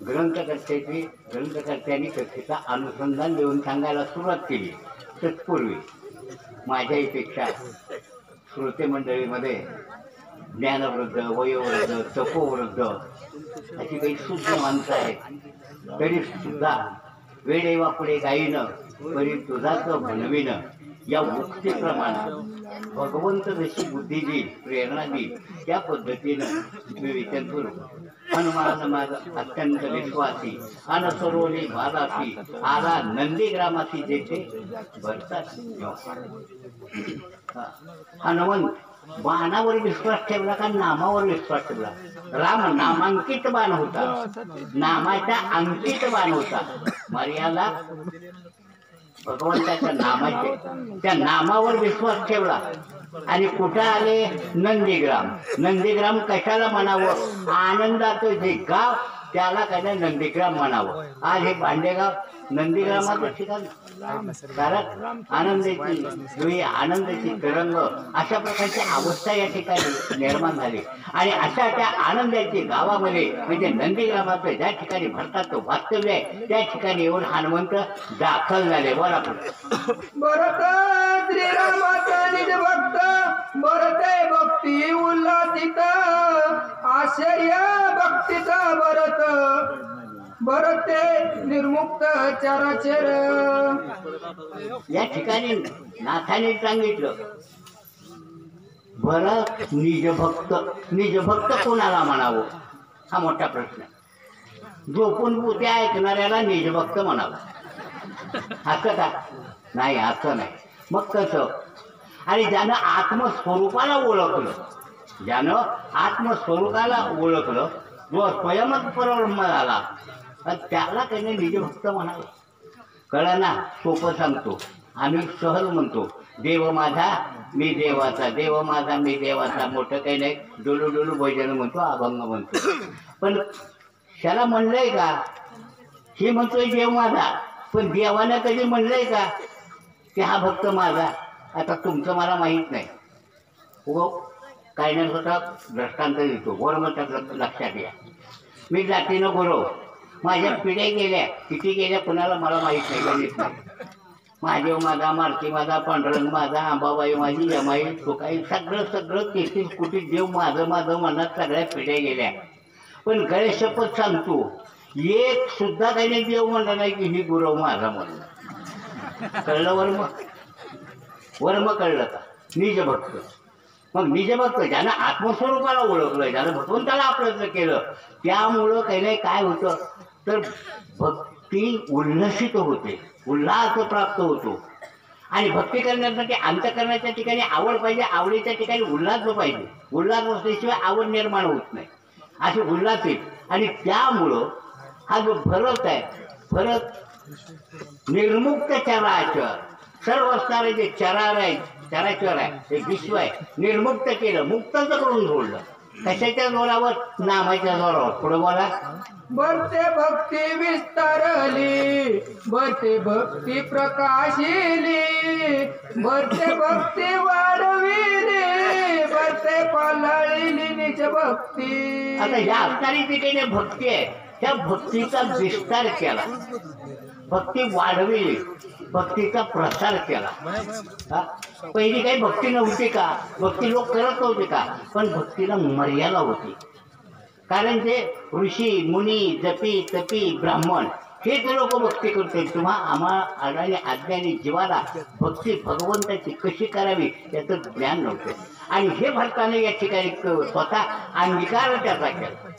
ग्रंथकर्त्यांनी कथेचा अनुसंधान देऊन सांगायला सुरुवात केली. तत्पूर्वी माझ्यापेक्षा श्रोते मंडळीमध्ये ज्ञानवृद्ध वयोवृद्ध तपोवृद्ध अशी काही शुद्ध माणसं आहेत. तरी सुद्धा वेडेवा पुढे गाईनं तरी तुझाच म्हणविनं या मुक्तीप्रमाणे भगवंत जशी बुद्धी देईल प्रेरणा देईल त्या पद्धतीनं मी विचार करू. हनुमान माझा अत्यंत विश्वासी अनसरोली भादासी आला नंदीग्रामासी जेथे भरतात हनुमंत बाणावर विश्वास ठेवला का नामावर विश्वास ठेवला? राम नामांकित बाण होता, नामाच्या अंकित बाण होता. मर्यादा भगवंताच्या नामाचे, त्या नामावर विश्वास ठेवला आणि कुठं आले? नंदीग्राम. नंदीग्राम कशाला म्हणावं? आनंदाचं जे गाव त्याला काय नाही नंदीग्राम म्हणावं. आज हे भांडेगाव नंदीग्रामाचं ठिकाण, कारण आनंदाची जुई, आनंदाची तरंग अशा प्रकारची अवस्था या ठिकाणी निर्माण झाली. आणि अशा त्या आनंदाची गावामध्ये म्हणजे नंदीग्रामाचं ज्या ठिकाणी भरताचं वास्तव्य आहे त्या ठिकाणी येऊन हनुमंत दाखल झाले. बोला भरत श्रीरामाचा निज भक्त भरते भक्ती उल्हासित आश्चर्य भक्तीचा भरत भरते निर्मुक्त चराचर. या ठिकाणी नाथाने सांगितलं भरत निजभक्त. निजभक्त कोणाला म्हणावं हा मोठा प्रश्न. झोपून पुते ऐकणाऱ्याला निजभक्त म्हणावं असं का? नाही, असं नाही. मग कसं? आणि ज्यानं आत्मस्वरूपाला ओळखलं, ज्यानं आत्मस्वरूपाला ओळखलं, जो स्वयंच परब्रह्म झाला त्याला त्याने निजभक्त म्हणावं. कळलं ना? सोपं सांगतो, आम्ही सहज म्हणतो देव माझा मी देवाचा, देव माझा मी देवाचा. मोठं काही नाही, डोलू डोलू भजन म्हणतो, अभंग म्हणतो. पण त्याला म्हणलंय का? हे म्हणतोय देव माझा, पण देवानं कधी म्हणलंय का की हा भक्त माझा? आता तुमचं मला माहीत नाही हो, काही नाही स्वतः दृष्टांत देतो. बरोबर त्याचं लक्षात घ्या. मी जातीनं गुरव, माझ्या पिढ्या गेल्या, किती गेल्या कुणाला मला माहीत नाही, गणित नाही. महादेव माझा, मारुती माझा, पांडुरंग माझा, अंबाबाई माझी, यमाई, तुकाई, सगळं सगळं 33 कोटी देव माझं माझं म्हणत सगळ्या पिढ्या गेल्या. पण गणेशपत सांगतो, एक सुद्धा काही नाही देव म्हणला नाही की ही गुरव माझा म्हणून. कळलं वर्म? वर्म कळलं का? निजभक्त. मग निजभक्त ज्यानं आत्मस्वरूपाला ओळखलं, ज्यानं भगवंताला आपलं केलं, त्यामुळं काही नाही काय होतं तर भक्ती उल्लसित होते, उल्हास प्राप्त होतो. आणि भक्ती करण्यासाठी अंतःकरणाच्या ठिकाणी आवड पाहिजे, आवडीच्या ठिकाणी उल्हास पाहिजे. उल्हास असल्याशिवाय आवड निर्माण होत नाही, असे उल्हास येत. आणि त्यामुळं हा जो भरत आहे, भरत निर्मुक्त चराचर, सर्व असणारे जे चरार आहे, चराचर आहे, हे विश्व आहे, निर्मुक्त केलं, मुक्तच करून सोडलं. कशाच्या जोरावर? नामाच्या जोरावर. पुढे बोला. भरते भक्ती विस्तारली, भरते भक्ती प्रकाशिली, भरते भक्ती वाढविली, भरते पलळली निज भक्ती. आता ह्या असणारी जी काही भक्ती आहे त्या भक्तीचा विस्तार केला, भक्ती वाढविली, भक्तीचा प्रसार केला. पहिली काही भक्ती नव्हती का? भक्ती लोक करत नव्हते का? पण भक्तीला मर्यादा होती. कारण ते ऋषी मुनी जपी तपी ब्राह्मण हेच लोक भक्ती करते. तुम्हा आम्हा अडाणी अज्ञानी जीवाला भक्ती भगवंताची कशी करावी याचं ज्ञान नव्हतं. आणि हे भरताने या ठिकाणी स्वतः अंगीकार त्याचा केला,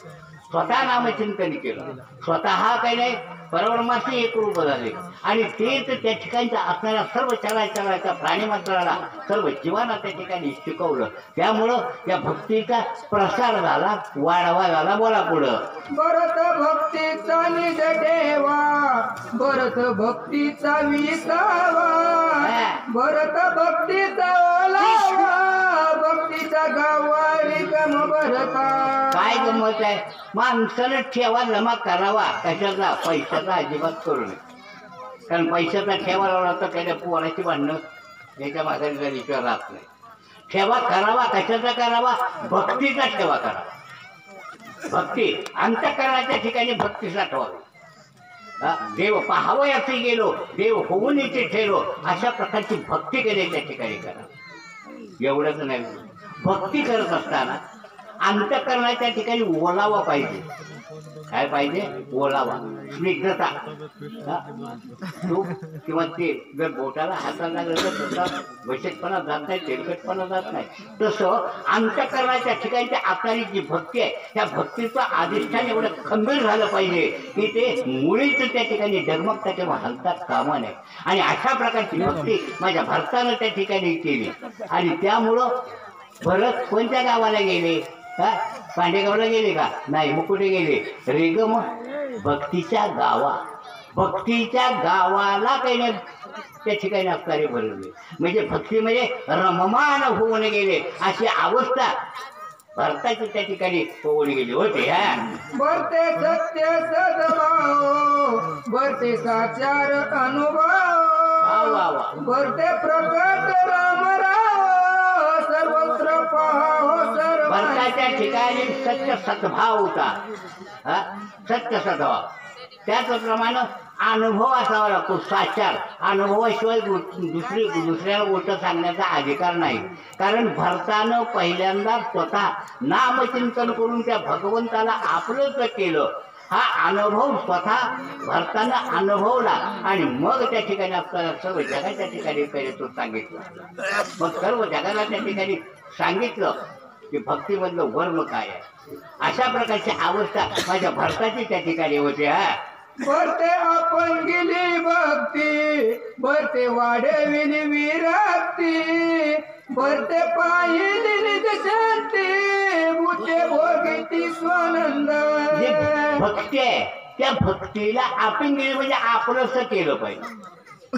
स्वतः नामचिंतन केलं, स्वतः काही नाही परब्रह्माशी एकरूप झाले. आणि तेच त्या ठिकाणच्या असणाऱ्या सर्व चराचराच्या प्राणीमात्राला, सर्व जीवांना त्या ठिकाणी शिकवलं. त्यामुळं या भक्तीचा प्रसार झाला, वाढवा झाला. बोला पुढं. भरत भक्तीचा निज ठेवा, भरत भक्तीचा विसावा, भरत भक्तीचा ओलावा, भक्तीचा गावारी गम भरता. काय गमत आहे? माणसानं ठेवा जमा करावा, कशाचा? पैशाचा अजिबात करू नये. कारण पैशाचा ठेवा लावला तर त्याच्या पोराची भांडणं त्याच्या म्हातारीचा विचार राहत नाही. ठेवा करावा, कशाचा करावा? भक्तीचा ठेवा करावा. भक्ती अंतःकरणाच्या ठिकाणी भक्तीचा ठेवा. देव पाहावयाचे गेलो, देव होऊन इथे ठेलो, अशा प्रकारची भक्ती केली त्या ठिकाणी करा. एवढंच नाही, भक्ती करत असताना अंतःकरणाच्या ठिकाणी ओलावा पाहिजे. काय पाहिजे ओलावा स्निग्धता हा? तूप किंवा तेल जर बोटाला हाताला लागलं तर तसा वशेतपणा जात नाही तेलकटपणा जात नाही. तसं अंतःकरणाच्या ठिकाणी आपली जी भक्ती आहे त्या भक्तीचं अधिष्ठान एवढं खंबीर झालं पाहिजे की ते मुळीच त्या ठिकाणी डगमगता किंवा हलतात कामा नये. आणि अशा प्रकारची भक्ती माझ्या भरतानं त्या ठिकाणी केली. आणि त्यामुळं भरत कोणत्या गावाला गेले हा पांडेगावला गेले का नाही मग कुठे गेले रेगम भक्तीच्या भक्तीच्या गावाला काही नाही त्या ठिकाणी असणारे भरले. म्हणजे भक्ती म्हणजे रममान होऊन गेले अशी अवस्था भरताची त्या ठिकाणी होऊन गेली होती. हा भरते सत्य सद्भाव भरते साचार अनुभव भरते प्रकट रामराव सर्वत्र पाहाव सर्व. भरताच्या ठिकाणी सत्य सद्भाव होता. हा सत्य सद्भाव त्याचप्रमाणे अनुभव असावा लागतो. साचार अनुभवाशिवाय दुसऱ्याला गोष्ट सांगण्याचा अधिकार नाही. कारण भरतानं पहिल्यांदा स्वतः नामचिंतन करून त्या भगवंताला आपलंच केलं. हा अनुभव स्वतः भरतानं अनुभवला आणि मग त्या ठिकाणी आपल्याला सर्व जगाच्या ठिकाणी पहिले तो सांगितलं. मग सर्व जगाला त्या ठिकाणी सांगितलं की भक्तीमधलं वर्म काय आहे. अशा प्रकारची अवस्था माझ्या भरताची त्या ठिकाणी होती. हा भरते आपण गेली भक्ती भरते वाढविली विरक्ती भरते पाहिली निज शांती बुचे भोगिती स्वानंद. जी भक्ती आहे त्या भक्तीला आपण गेली म्हणजे आपलंसं केलं पाहिजे.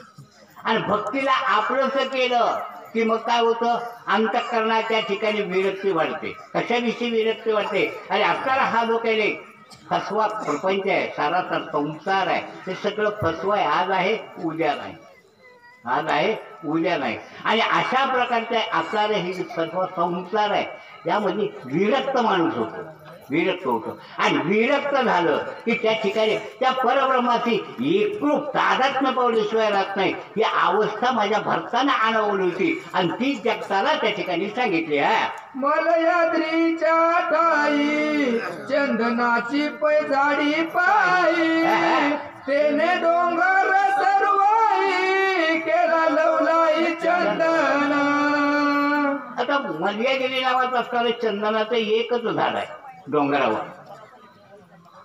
आणि भक्तीला आपलंसं केलं की मग काय होतं अंतःकरणाच्या ठिकाणी विरक्ती वाढते. कशाविषयी विरक्ती वाढते. आणि आपल्याला हा जो काही फसवा प्रपंच आहे सारा संसार आहे ते सगळं फसवा आहे. आज आहे उद्या नाही आज आहे उद्या नाही. आणि अशा प्रकारचे असणारे हे सर्व संसार आहे यामध्ये विरक्त माणूस होतो विरक्त होतो. आणि विरक्त झालं की त्या ठिकाणी त्या परब्रह्माची एकरूप तादात्म्य पावल्याशिवाय राहत नाही. ही अवस्था माझ्या भरतानं अनुभवली होती आणि ती जगताला त्या ठिकाणी सांगितली. आहे मलयाद्रीच्या ठाई चंदनाची पैजाडी पायी तेने डोंगर सर्वाई केला लवलाई चंदन. आता मलयागिरी नावाचं असणारं चंदनाचं एकच झाड आहे डोंगरावर.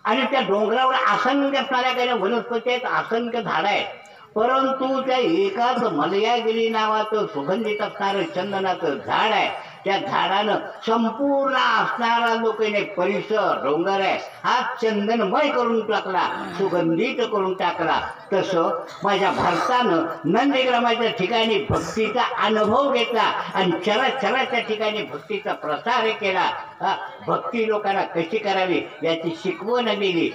आणि त्या डोंगरावर असंख्य असणाऱ्या काही वनस्पती आहेत असंख्य झाडं आहेत. परंतु त्या एकाच मलयागिरी नावाचं सुगंधित असणारं चंदनाचं झाड आहे. त्या झाडानं संपूर्ण असणारा जो काही परिसर डोंगर आहे हा चंदनमय करून टाकला सुगंधित करून टाकला. तसं माझ्या भरतानं नंदीग्रामाच्या ठिकाणी भक्तीचा अनुभव घेतला आणि चराचराच्या ठिकाणी भक्तीचा प्रसार केला. भक्ती लोकांना कशी करावी याची शिकवण दिली.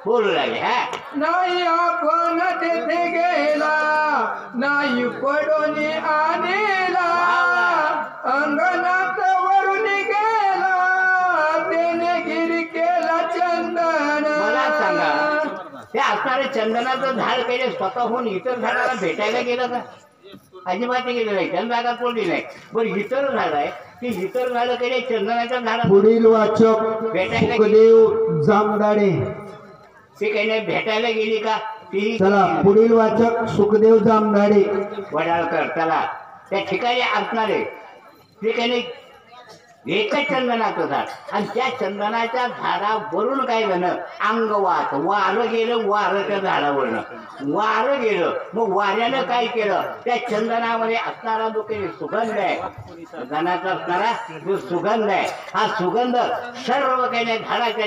बोलू लागले. हा नाही आपण तेथे गेला नाही पडोनी आणला अंगणात वरून गेला त्याने गिरी केला चंदन. मला सांगा ते असणारे चंदनाचं झाड काही स्वतःहून इतर झाडाला भेटायला गेलं का अजिबात गेलं नाही. त्यांना जागा तोडली नाही. बरं इतर झाड आहे ती इतर झाडं काही चंदनाच्या झाडा पुढील वाचक भेटायला सुखदेव जामदाडे. ती काही नाही भेटायला गेली का ती चला पुढील वाचक सुखदेव जामदाडे. वडाळकर चला त्या ठिकाणी असणारे ते काही नाही एकच चंदनाचं झाड आणि त्या चंदनाच्या झाडावरून काय झालं अंगवात वारं गेलं वारं त्या झाडावरनं वारं गेलं. मग वाऱ्यानं काय केलं त्या चंदनामध्ये असणारा जो काही सुगंध आहे चंदनाचा असणारा जो सुगंध आहे हा सुगंध सर्व काही झाडाच्या